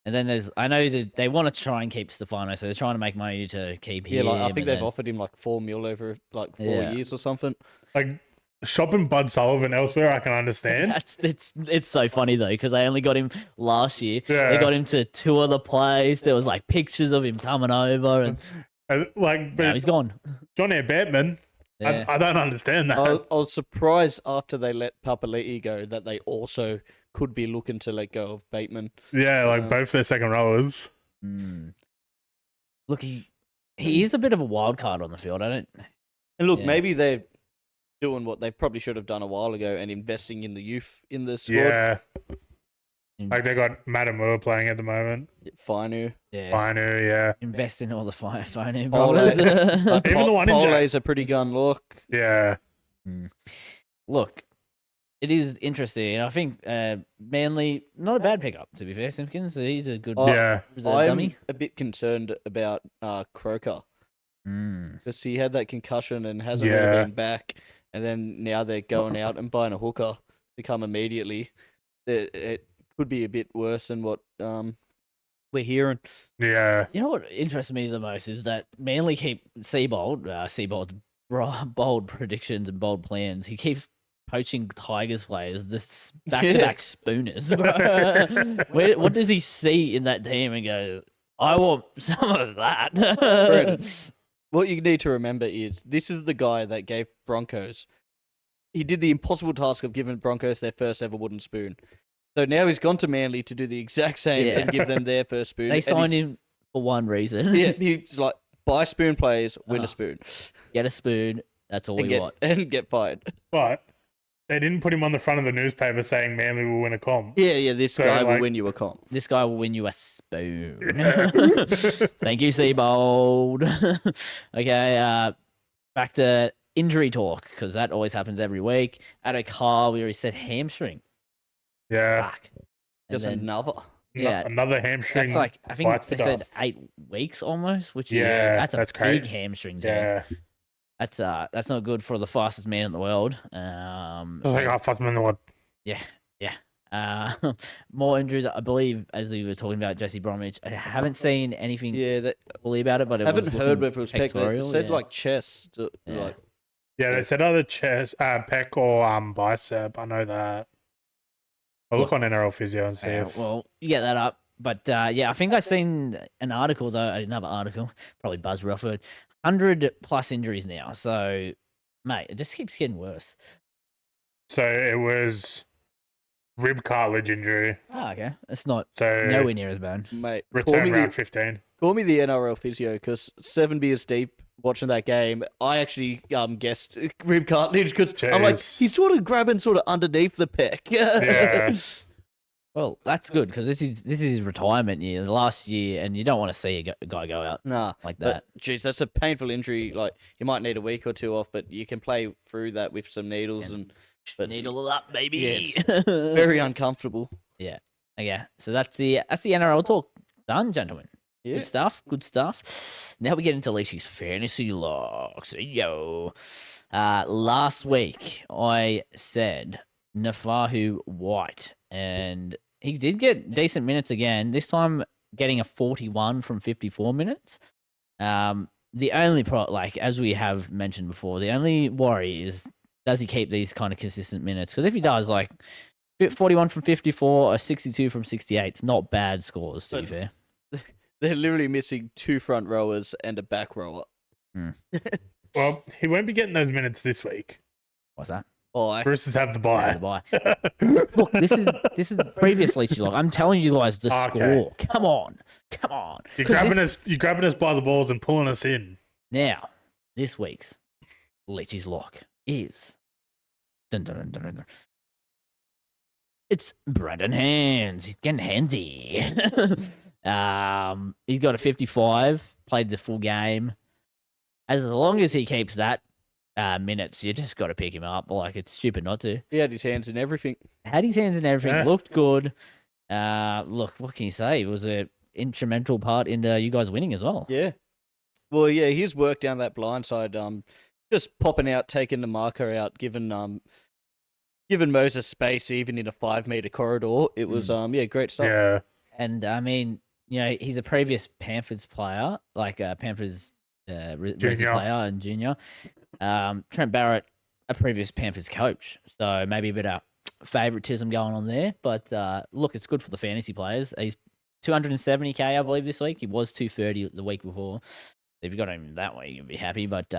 then I know that they want to try and keep Stefano, so they're trying to make money to keep him. I think they've offered him like $4 million over like 4 years or something. Like shopping Bud Sullivan elsewhere, I can understand. It's so funny though because they only got him last year. Yeah. They got him to tour the place. There was like pictures of him coming over, and Like, but now he's gone. Johnny Bateman, Yeah. I don't understand that. I was surprised after they let Papali'i go that they also could be looking to let go of Bateman. Yeah, like both their second rowers. Look, he is a bit of a wild card on the field. I don't. And look, Yeah. maybe they're doing what they probably should have done a while ago and investing in the youth in the squad. Yeah. Like they got Matamua playing at the moment. Finu. Yeah. Finu, yeah. Invest in all the phone Pole- brothers. Even the one in Pole's a pretty gun look. Yeah. Look, it is interesting. I think Manly, not a bad pickup, to be fair. Simpkins, he's a good Yeah. reserve dummy. I'm a bit concerned about Croker because he had that concussion and hasn't really Yeah. been back. And then now they're going out and buying a hooker to come immediately. It could be a bit worse than what we're hearing. Yeah. You know what interests me the most is that Manly keep Seabold's bold predictions and bold plans. He keeps poaching Tigers players, this back-to-back spooners. What does he see in that team and go, I want some of that? Brandon, what you need to remember is this is the guy that gave Broncos. He did the impossible task of giving Broncos their first ever wooden spoon. So now he's gone to Manly to do the exact same and give them their first spoon. They signed him for one reason. Yeah, he's like, buy spoon players, win a spoon. Get a spoon. That's all we want. And get fired. But they didn't put him on the front of the newspaper saying Manly will win a comp. Yeah, this So, guy will like- win you a comp. This guy will win you a spoon. Thank you, Seabold. Okay, back to injury talk, because that always happens every week. Addo Carr, we already said hamstring. Yeah. Fuck. And Just then- another. yeah, Another hamstring. that's like, I think bites the they said dust. 8 weeks almost, which Yeah, is, that's a that's big crazy. hamstring. Tear. Yeah. That's not good for the fastest man in the world. I was like, oh, fuck, man, what? Yeah. More injuries, I believe, as we were talking about Jesse Bromwich. I haven't seen anything Yeah, that, fully about it, but it haven't was heard looking whether it was pec. They pectoral, said yeah. like chest. Yeah. Like, Yeah, they said either chest, pec or bicep. I know that. I'll look on NRL Physio and see if... well, you get that up. But yeah, I think I seen an article, another article, probably Buzz Rufford, 100 plus injuries now. So, mate, it just keeps getting worse. So it was rib cartilage injury. Oh, okay. It's not So nowhere near as bad. mate, return round 15. call me the NRL physio because 7 beers deep watching that game, I actually guessed rib cartilage because I'm like, Jeez. he's sort of grabbing sort of underneath the pec. Yeah. Well, that's good because this is his retirement year, the last year, and you don't want to see a guy go out Nah, like that. but geez, that's a painful injury. Like you might need a week or two off, but you can play through that with some needles but Needle it up, baby. Yeah, very uncomfortable. Yeah. So that's the NRL talk done, gentlemen. Yeah. Good stuff. Now we get into Leachy's fantasy locks. Yo. Last week I said Nafahu White, and he did get decent minutes again. This time getting a 41 from 54 minutes. The only as we have mentioned before, the only worry is, does he keep these kind of consistent minutes? Because if he does, 41 from 54 or 62 from 68, it's not bad scores, to be fair. They're literally missing 2 front rowers and a back rower. Well, he won't be getting those minutes this week. What's that? Oh, Roosters have the Yeah, bye. the bye. Look, this is previously log. I'm telling you guys the Okay. score. Come on. You're 'Cause grabbing us by the balls and pulling us in. Now, this week's Leachy's lock is Dun, dun, dun, dun, dun. It's Brandon Hands. He's getting handsy. He's got a 55. Played the full game. As long as he keeps that minutes, you just got to pick him up. Like, it's stupid not to. He had his hands in everything. Had his hands in everything. Yeah. Looked good. Look, what can you say? It was an instrumental part in you guys winning as well. Yeah. Well, yeah, his work down that blind side, just popping out, taking the marker out, giving Moses space even in a 5-meter corridor. It was great stuff. Yeah. And I mean, he's a previous Panthers player, like Panthers Resi player and junior. Trent Barrett, a previous Panthers coach, so maybe a bit of favoritism going on there. But look, it's good for the fantasy players. He's 270k, I believe, this week. He was 230 the week before. If you got him that way, you'd be happy. But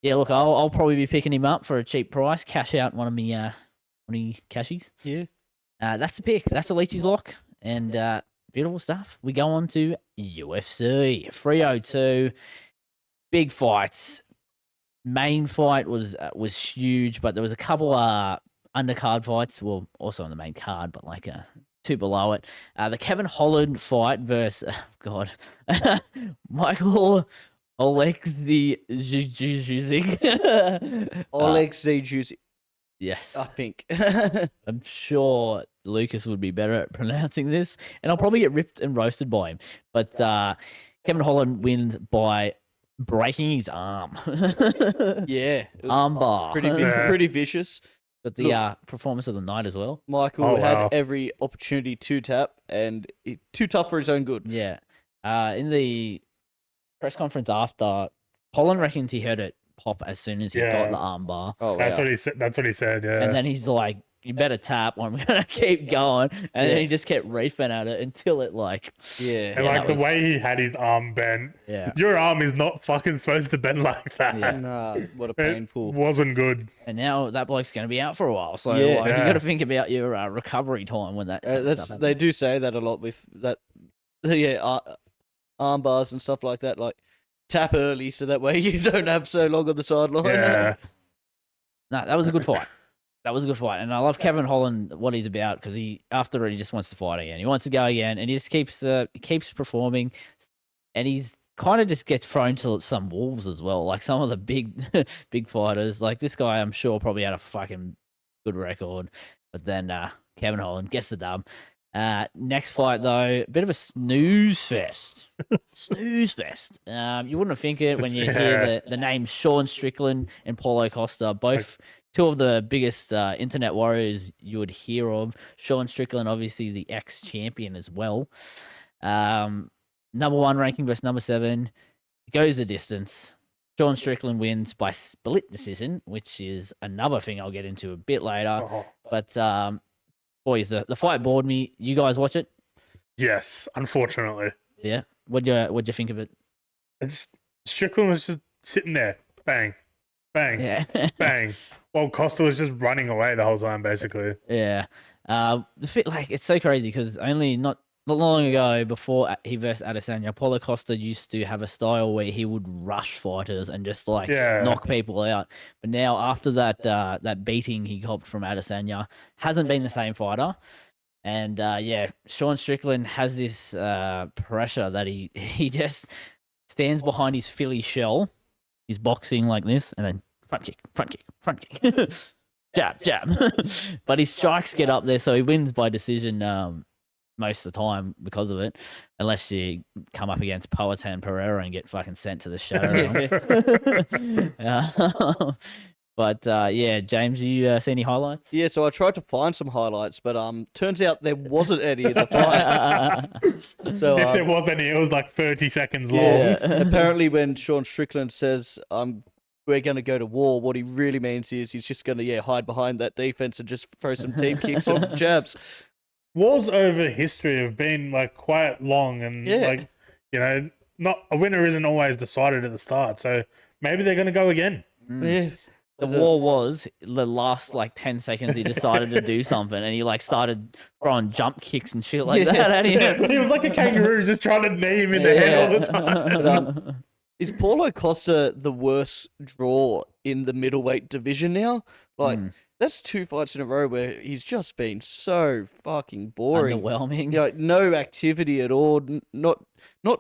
yeah, look, I'll probably be picking him up for a cheap price. Cash out one of me cashies. Yeah. That's the pick. That's the Leachy's lock. And beautiful stuff. We go on to UFC 302. Big fights. Main fight was huge, but there was a couple undercard fights. Well, also on the main card, but like two below it. The Kevin Holland fight versus Michael Oleksiejczuk. Oleksiejczuk, Yes. I think. I'm sure Lucas would be better at pronouncing this, and I'll probably get ripped and roasted by him. But Kevin Holland wins by breaking his arm. Yeah. Armbar. Pretty vicious. But the performance of the night as well. Michael had every opportunity to tap, and too tough for his own good. Yeah. In the press conference after, Holland reckons he heard it pop as soon as he got the armbar. Oh, That's what he said. That's what he said. Yeah. And then he's like, "You better tap. I'm gonna keep going." And then he just kept reefing at it until it Yeah. And like the way he had his arm bent. Yeah. Your arm is not fucking supposed to bend like that. Yeah. Nah, what a It painful. wasn't good. And now that bloke's gonna be out for a while. So Yeah. you got to think about your recovery time when that. stuff They do say that a lot with that. Yeah, arm bars and stuff like that. Like tap early so that way you don't have so long on the sideline. Yeah. No, that was a good fight. That was a good fight, and I love Kevin Holland, what he's about, because after it, he just wants to fight again. He wants to go again, and he just keeps performing, and he's kind of just gets thrown to some wolves as well, like some of the big fighters. Like this guy, I'm sure probably had a fucking good record, but then Kevin Holland gets the dub. Next fight though, a bit of a snooze fest. Snooze fest. You wouldn't think it when you hear the names Sean Strickland and Paulo Costa, both two of the biggest internet warriors you would hear of. Sean Strickland, obviously the ex-champion as well. Number 1 ranking versus number 7. It goes the distance. Sean Strickland wins by split decision, which is another thing I'll get into a bit later. But boys, the fight bored me. You guys watch it? Yes, unfortunately. Yeah. What'd you think of it? Strickland was just sitting there, bang, bang, Yeah. bang. While Costa was just running away the whole time, basically. Yeah. It's so crazy because only not long ago, before he versed Adesanya, Paulo Costa used to have a style where he would rush fighters and just knock people out. But now, after that beating he got from Adesanya, hasn't been the same fighter. And Sean Strickland has this pressure that he just stands behind his Philly shell. He's boxing like this, and then front kick, jab. But his strikes get up there, so he wins by decision most of the time because of it, unless you come up against Poatan Pereira and get fucking sent to the shadow. But James, you see any highlights? Yeah, so I tried to find some highlights, but turns out there wasn't any in the fight. So if there was any, it was like 30 seconds long. Yeah, apparently when Sean Strickland says we're going to go to war, what he really means is he's just going to hide behind that defense and just throw some team kicks and jabs. Wars over history have been quite long, and not a winner isn't always decided at the start. So maybe they're going to go again. Yeah. The war was the last 10 seconds he decided to do something, and he started throwing jump kicks and shit like that at him. He was like a kangaroo just trying to knee him in the head all the time. But, is Paulo Costa the worst draw in the middleweight division now? that's 2 fights in a row where he's just been so fucking boring. Underwhelming. You know, no activity at all. Not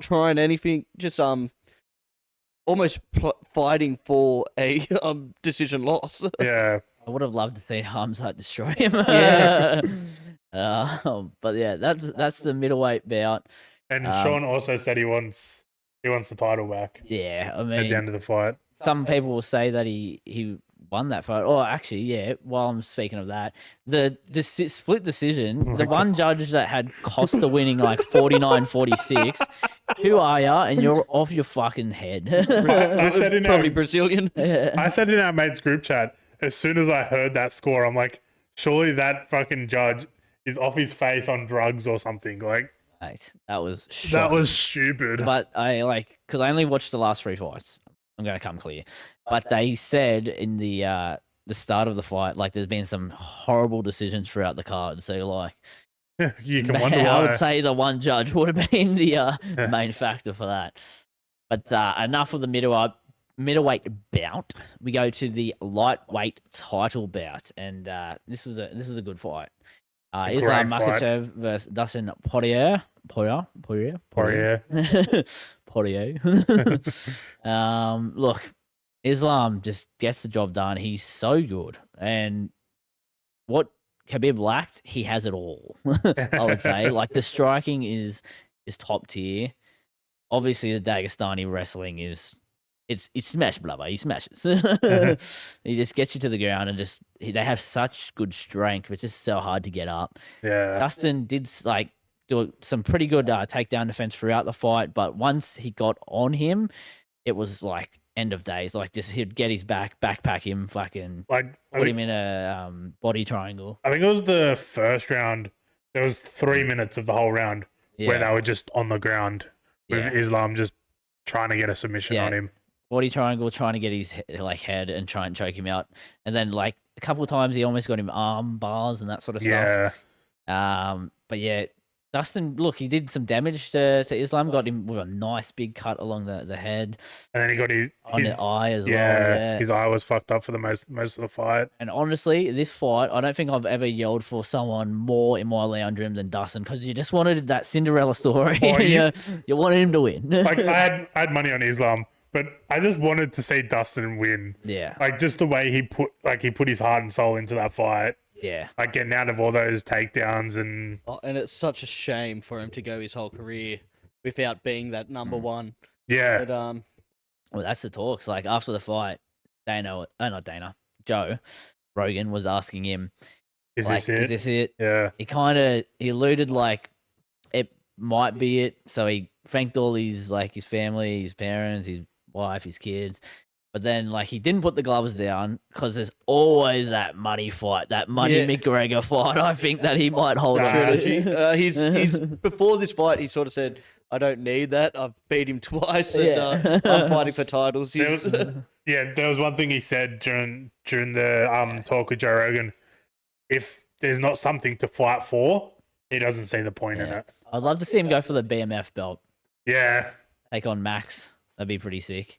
trying anything. Just almost fighting for a decision loss. Yeah. I would have loved to see Hamzat destroy him. Yeah. But yeah, that's the middleweight bout. And Sean also said he wants the title back Yeah, I at the mean, end of the fight. some people will say that he won that fight. Oh, actually, yeah. While I'm speaking of that, the split decision, the one judge that had Costa winning like 49-46. Who are ya? And you're off your fucking head. I said in Probably our, Brazilian. I said in our mate's group chat, as soon as I heard that score, I'm like, surely that fucking judge is off his face on drugs or something. Like, Mate, that was that shocking. was stupid. But because I only watched the last 3 fights. I'm gonna come clear. But they said in the start of the fight, like there's been some horrible decisions throughout the card. So like, You can wonder I would why. say the one judge would have been the main factor for that. But enough of the middleweight bout. We go to the lightweight title bout, and this was a good fight. Islam great fight. Makhachev versus Dustin Poirier. Oh, yeah. Poirier. Look, Islam just gets the job done. He's so good, and what Khabib lacked, he has it all. I would say, like the striking is top tier. Obviously, the Dagestani wrestling is it's smash blubber. He smashes. He just gets you to the ground and they have such good strength. It's just so hard to get up. Yeah. Dustin did do some pretty good takedown defense throughout the fight, but once he got on him, it was like end of days. Like just he'd get his backpack him, fucking Like, put him in a body triangle. I think it was the first round. There was 3 minutes of the whole round where they were just on the ground with Yeah. Islam just trying to get a submission Yeah. on him. Body triangle, trying to get his head and try and choke him out, and then like a couple of times he almost got him arm bars and that sort of stuff. Yeah. But yeah, Dustin, look, he did some damage to Islam. Got him with a nice big cut along the head, And then he got on the eye as well. Yeah. his eye was fucked up for the most of the fight. And honestly, this fight, I don't think I've ever yelled for someone more in my lounge room than Dustin, because you just wanted that Cinderella story. Oh, you wanted him to win. Like I had money on Islam, but I just wanted to see Dustin win. Yeah. Like just the way he put his heart and soul into that fight. Yeah. Like getting out of all those takedowns and And it's such a shame for him to go his whole career without being that number one. yeah. But Well, that's the talks. Like after the fight, Joe Rogan was asking him, Is like, this it? is this it? Yeah. He alluded like it might be it. So he thanked all his family, his parents, his wife, his kids. But then like he didn't put the gloves down because there's always that money fight, that money Yeah. McGregor fight. I think that he might hold on trilogy. to. He's before this fight, he sort of said, "I don't need that. I've beat him twice, Yeah. and I'm fighting for titles." There He's, there was one thing he said during the talk with Joe Rogan. If there's not something to fight for, he doesn't see the point in Yeah. it. I'd love to see him go for the BMF belt, Yeah. take on Max. That'd be pretty sick.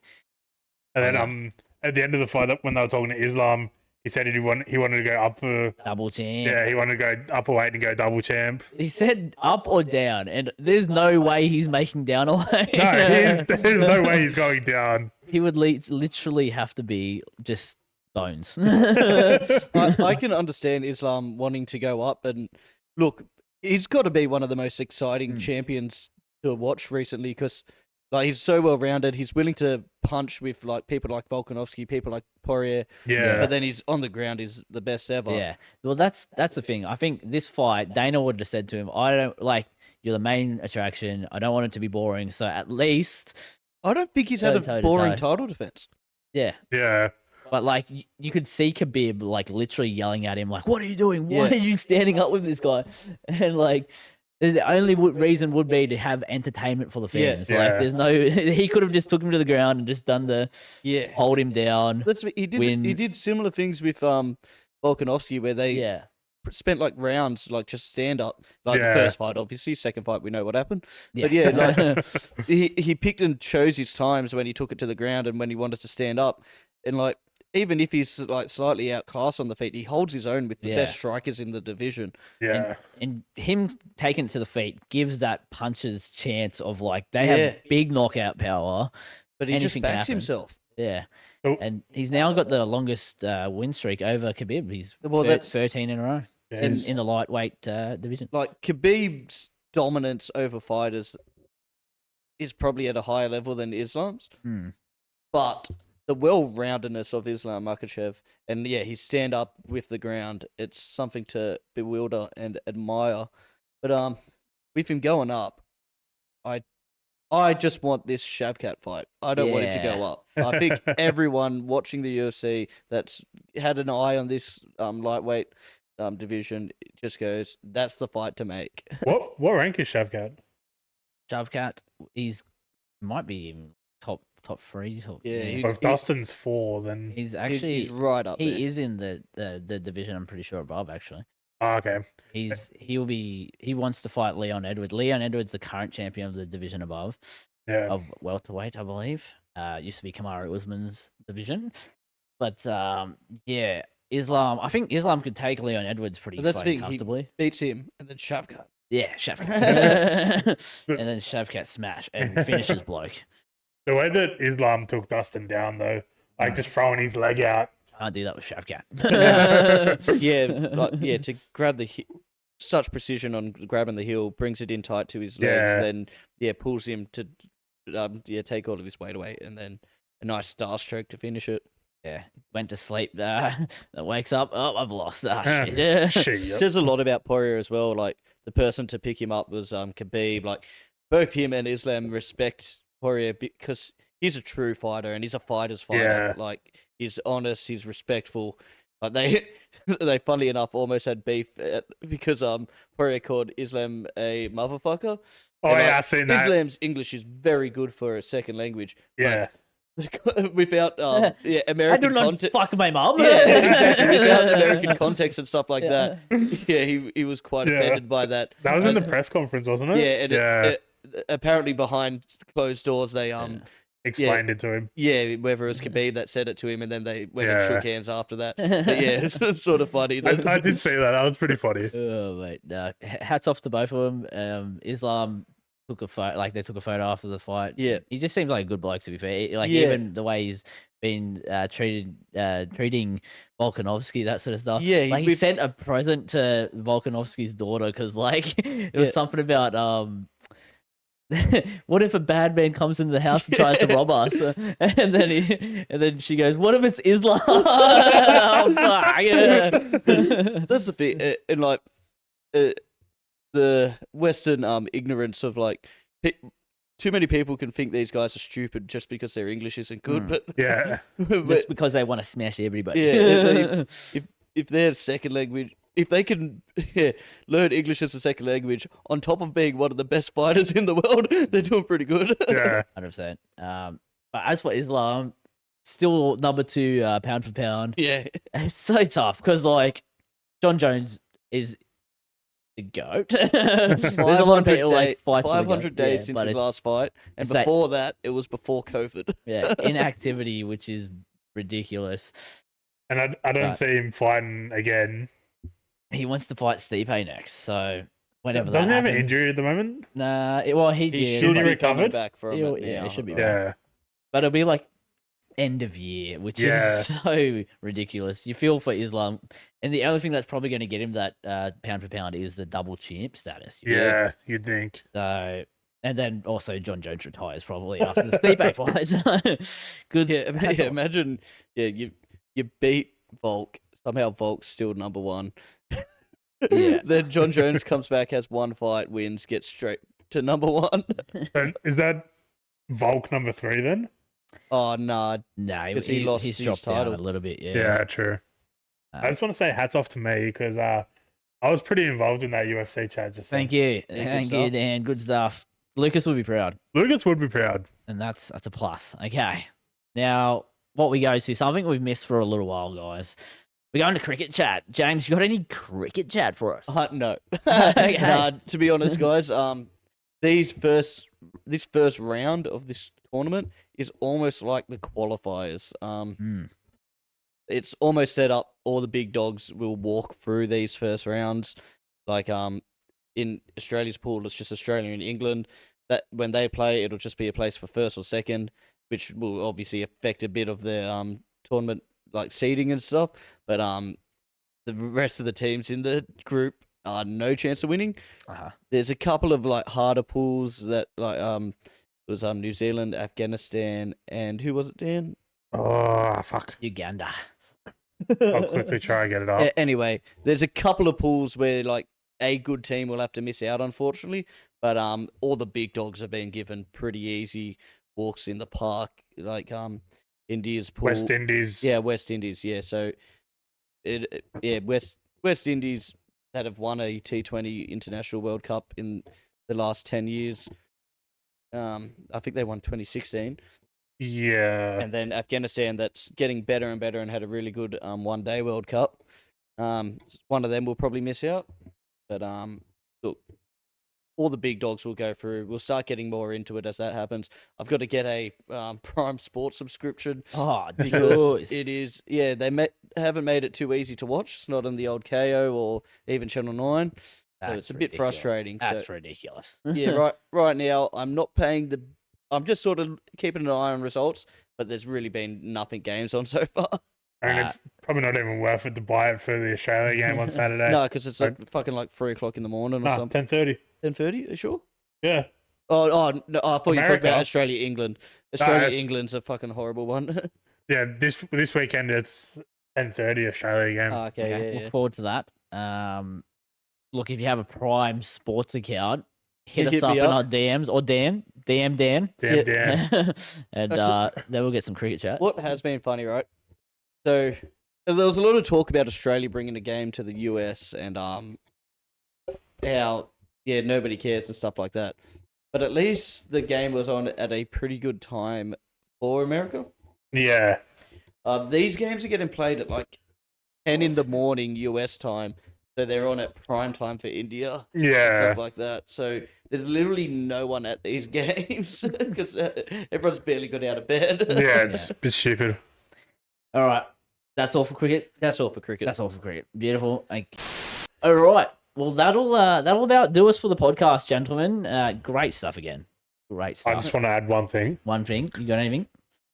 And then at the end of the fight, when they were talking to Islam, he said he wanted to go up. Double champ. Yeah, he wanted to go upper weight and go double champ. He said up or down, and there's no way he's making down or way. No, there's no way he's going down. He would literally have to be just bones. I can understand Islam wanting to go up, and look, he's got to be one of the most exciting champions to watch recently because like he's so well rounded. He's willing to punch with like people like Volkanovski, people like Poirier. Yeah. But then he's on the ground is the best ever. Yeah. Well, that's the thing. I think this fight, Dana would have said to him, "I don't like you're the main attraction. I don't want it to be boring. So at least, I don't think he's had a Toe to boring toe. title defense. yeah." Yeah. But like you could see Khabib like literally yelling at him, like, "What are you doing? Why Yeah. are you standing up with this guy?" And like. The only reason would be to have entertainment for the fans. Yeah. Like, there's no. He could have just took him to the ground and just done the Yeah. hold him down. He did. Win. He did similar things with Volkanovski, where they Yeah, spent like rounds like just stand up. Like Yeah. the first fight, obviously. Second fight, we know what happened. yeah. But yeah, like he picked and chose his times when he took it to the ground and when he wanted to stand up. And like even if he's like slightly outclassed on the feet, he holds his own with the Yeah. best strikers in the division. Yeah. And him taking it to the feet gives that puncher's chance of like they Yeah. have big knockout power. But he just Anything can backs happen. himself. Yeah. Oh. And he's now got the longest win streak over Khabib. He's Well, that's 13 in a row Yeah, in the lightweight division. like Khabib's dominance over fighters is probably at a higher level than Islam's. Hmm. But the well-roundedness of Islam Makhachev, and yeah, his stand-up with the ground, it's something to bewilder and admire. But with him going up, I just want this Shavkat fight. I don't want it to go Yeah. up. I think everyone watching the UFC that's had an eye on this lightweight division just goes, that's the fight to make. What rank is Shavkat? Shavkat, he's might be in top 3. Yeah, Well, if Dustin's 4, then He's actually he's right up there. he is in the division. I'm pretty sure above actually. okay. He wants to fight Leon Edwards. Leon Edwards, the current champion of the division above Yeah. of welterweight, I believe. Used to be Kamaru Usman's division, but yeah, Islam. I think Islam could take Leon Edwards pretty But that's the fucking thing, he- comfortably. Beats him, and then Shavkat. Yeah, Shavkat, and then Shavkat smash and finishes bloke. The way that Islam took Dustin down, though, like just throwing his leg out. Can't do that with Shavkat. Yeah, to grab the such precision on grabbing the heel, brings it in tight to his legs, Yeah. then pulls him to take all of his weight away, and then a nice star stroke to finish it. Yeah, went to sleep. That wakes up. Oh, I've lost. Ah, Yeah. shit. Shit. Says a lot about Poirier as well. Like the person to pick him up was Khabib. Like both him and Islam respect Poirier because he's a true fighter and he's a fighter's fighter. Yeah. Like he's honest, he's respectful. Like they funnily enough almost had beef because Poirier called Islam a motherfucker. Oh, And, yeah, like, I seen that. Islam's English is very good for a second language. Yeah. Without I American do not context. fuck my mom. Yeah, exactly. Without American context and stuff like Yeah. that. Yeah, he was quite Yeah. offended by that. That was in the And- press conference, wasn't it? Yeah, and yeah. apparently behind closed doors they Explained it to him. whether it was Khabib that said it to him and then they went and Yeah. shook hands after that. But yeah, it's sort of funny. I did see that. That was pretty funny. Oh mate, no. Hats off to both of them. Islam took a photo, like they took a photo after the fight. Yeah. He just seems like a good bloke to be fair. Like Yeah. even the way he's been treating Volkanovski, that sort of stuff. Yeah, like he sent a present to Volkanovski's daughter because like it was Yeah. something about what if a bad man comes into the house and tries to rob us? And then she goes, "What if it's Islam?" Oh, fuck. Yeah. That's the bit, and like the Western ignorance of like too many people can think these guys are stupid just because their English isn't good. But Yeah. Just because they want to smash everybody. Yeah, if their second language, if they can learn English as a second language on top of being one of the best fighters in the world, they're doing pretty good. Yeah. 100%. But as for Islam, still number 2 pound for pound. Yeah. It's so tough because like John Jones is the goat. There's a lot of people like fight for the 500 goat. days Yeah, since but his it's- last fight, and it's that- before that, it was before COVID. Yeah, inactivity, which is ridiculous. And I don't But- see him fighting again. He wants to fight Stipe next, so whenever Doesn't that he have an happens. injury at the moment? Nah, he He did. should he be but, coming recovered? back from He'll- it yeah, now. he should be but- back. Yeah. but it'll be like end of year, which Yeah. is so ridiculous. You feel for Islam, and the only thing that's probably going to get him that pound for pound is the double champ status. Yeah, you'd think. So, and then also John Jones retires probably after the Stipe fight. Good. Yeah, hats off. imagine. Yeah, you beat Volk. Somehow Volk's still number 1. Yeah. Then John Jones comes back, has one fight, wins, gets straight to number 1. So is that Volk number 3 then? Oh no, No, 'Cause he lost he's his dropped down title. a little bit. Yeah. Yeah, true. I just want to say hats off to me because I was pretty involved in that UFC chat just Thank then. you, good thank you, stuff. Dan. Good stuff. Lucas will be proud. Lucas would be proud. And that's a plus. Okay. Now, what we go to, something we've missed for a little while, guys. We're going to cricket chat. James, you got any cricket chat for us? no. Okay. Nah, to be honest, guys, this first round of this tournament is almost like the qualifiers. Hmm. it's almost set up. All the big dogs will walk through these first rounds. Like in Australia's pool, it's just Australia and England. That when they play, it'll just be a place for first or second, which will obviously affect a bit of the tournament like seeding and stuff. But the rest of the teams in the group are no chance of winning. There's a couple of like harder pools that like it was New Zealand, Afghanistan, and who was it, Dan? Oh, fuck. Uganda. I'll quickly try and get it up. Anyway, there's a couple of pools where like a good team will have to miss out, unfortunately. But all the big dogs have been given pretty easy walks in the park. Like India's pool, West Indies. yeah, West Indies, yeah. So West Indies that have won a T20 International World Cup in the last 10 years. I think they won 2016. Yeah. And then Afghanistan, that's getting better and better and had a really good one-day World Cup. One of them will probably miss out. But look, all the big dogs will go through. We'll start getting more into it as that happens. I've got to get a Prime Sports subscription. Oh, because it is, yeah, they haven't made it too easy to watch. It's not on the old KO or even Channel 9. So it's a bit frustrating. That's ridiculous. Yeah, right now, I'm not paying I'm just sort of keeping an eye on results, but there's really been nothing games on so far. I mean, it's probably not even worth it to buy it for the Australia game on Saturday. No, because it's like fucking like 3 o'clock in the morning or something. 10:30. 10:30, are you sure? Yeah. Oh, no, I thought you were talking America. about Australia, England. Australia, England's a fucking horrible one. Yeah, this weekend it's 10:30 Australia game. Okay, yeah. Look forward to that. Look, if you have a Prime Sports account, hit us up in our DMs or DM Dan. Damn. And then we'll get some cricket chat. What has been funny, right? So there was a lot of talk about Australia bringing the game to the US and how nobody cares and stuff like that. But at least the game was on at a pretty good time for America. Yeah. These games are getting played at like 10 in the morning US time. So they're on at prime time for India. Yeah. Stuff like that. So there's literally no one at these games because everyone's barely got out of bed. Yeah, it's a bit stupid. All right. That's all for cricket. That's all for cricket. That's all for cricket. Beautiful. All right. Well, that'll about do us for the podcast, gentlemen. Great stuff again. Great stuff. I just want to add one thing. One thing. You got anything?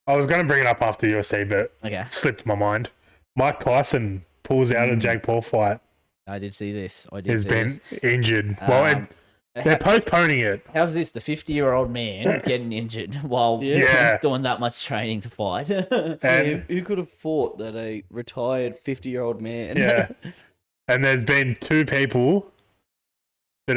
I was going to bring it up after UFC, but Okay. slipped my mind. Mike Tyson pulls out of Jake Paul fight. I did see this. He's been injured. Well, they're postponing it. How's this? The 50-year-old man getting injured while doing that much training to fight. And who could have thought that a retired 50-year-old man? Yeah. And there's been 2 people that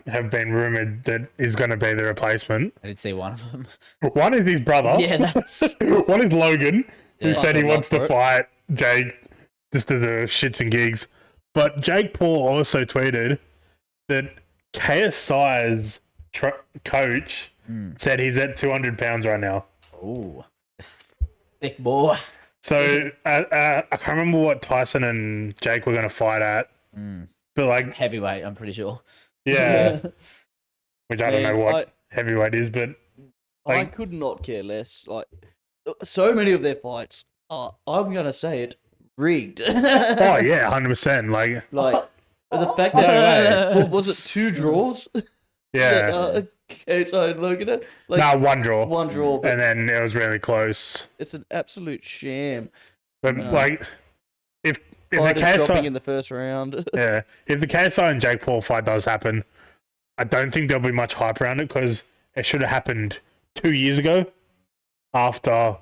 have been rumored that is going to be the replacement. I did see one of them. One is his brother. Yeah, that's... One is Logan, who said he wants to it. fight Jake just to the shits and gigs. But Jake Paul also tweeted that KSI's coach said he's at 200 pounds right now. Ooh, thick boy. So I can't remember what Tyson and Jake were going to fight at. But like Heavyweight, I'm pretty sure. Yeah. Which I don't know what heavyweight is, but I could not care less. Like, so many of their fights are, I'm going to say it, rigged. oh yeah, 100%. Like the fact that what was it, 2 draws? Yeah. KSI and Logan had? Like, No, one draw. One draw, but And then it was really close. it's an absolute sham. But if the Fighters dropping KSI in the first round. if the KSI and Jake Paul fight does happen, I don't think there'll be much hype around it because it should have happened 2 years ago after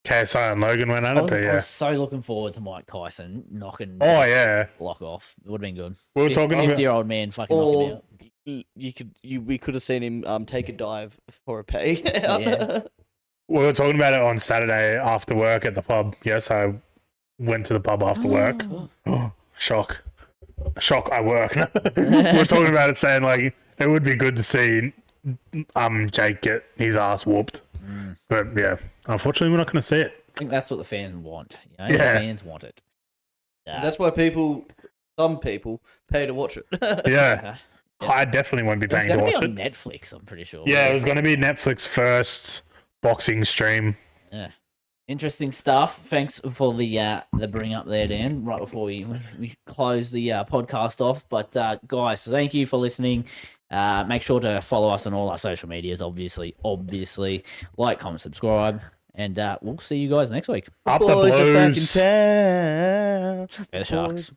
KSI and Logan went at it. But I was so looking forward to Mike Tyson knocking Oh yeah. block off. It would have been good. We were talking about 50-year-old man fucking knocking him out. We could have seen him take a dive for a pay. Yeah. we were talking about it on Saturday after work at the pub. Yes, I went to the pub after work. Shock, I work. We were talking about it saying like it would be good to see Jake get his ass whooped. But yeah, unfortunately we're not going to see it. I think that's what the fans want. You know? Yeah. The fans want it. That's why some people pay to watch it. Yeah. I definitely won't be It's paying to going to watch be it. on Netflix, I'm pretty sure. Yeah, it was going to be Netflix first boxing stream. Yeah. Interesting stuff. Thanks for the bring up there, Dan. Right before we close the podcast off, but guys, thank you for listening. Make sure to follow us on all our social medias. Obviously, like, comment, subscribe, and we'll see you guys next week. Up the Boys are back in Blues. town. Go Sharks.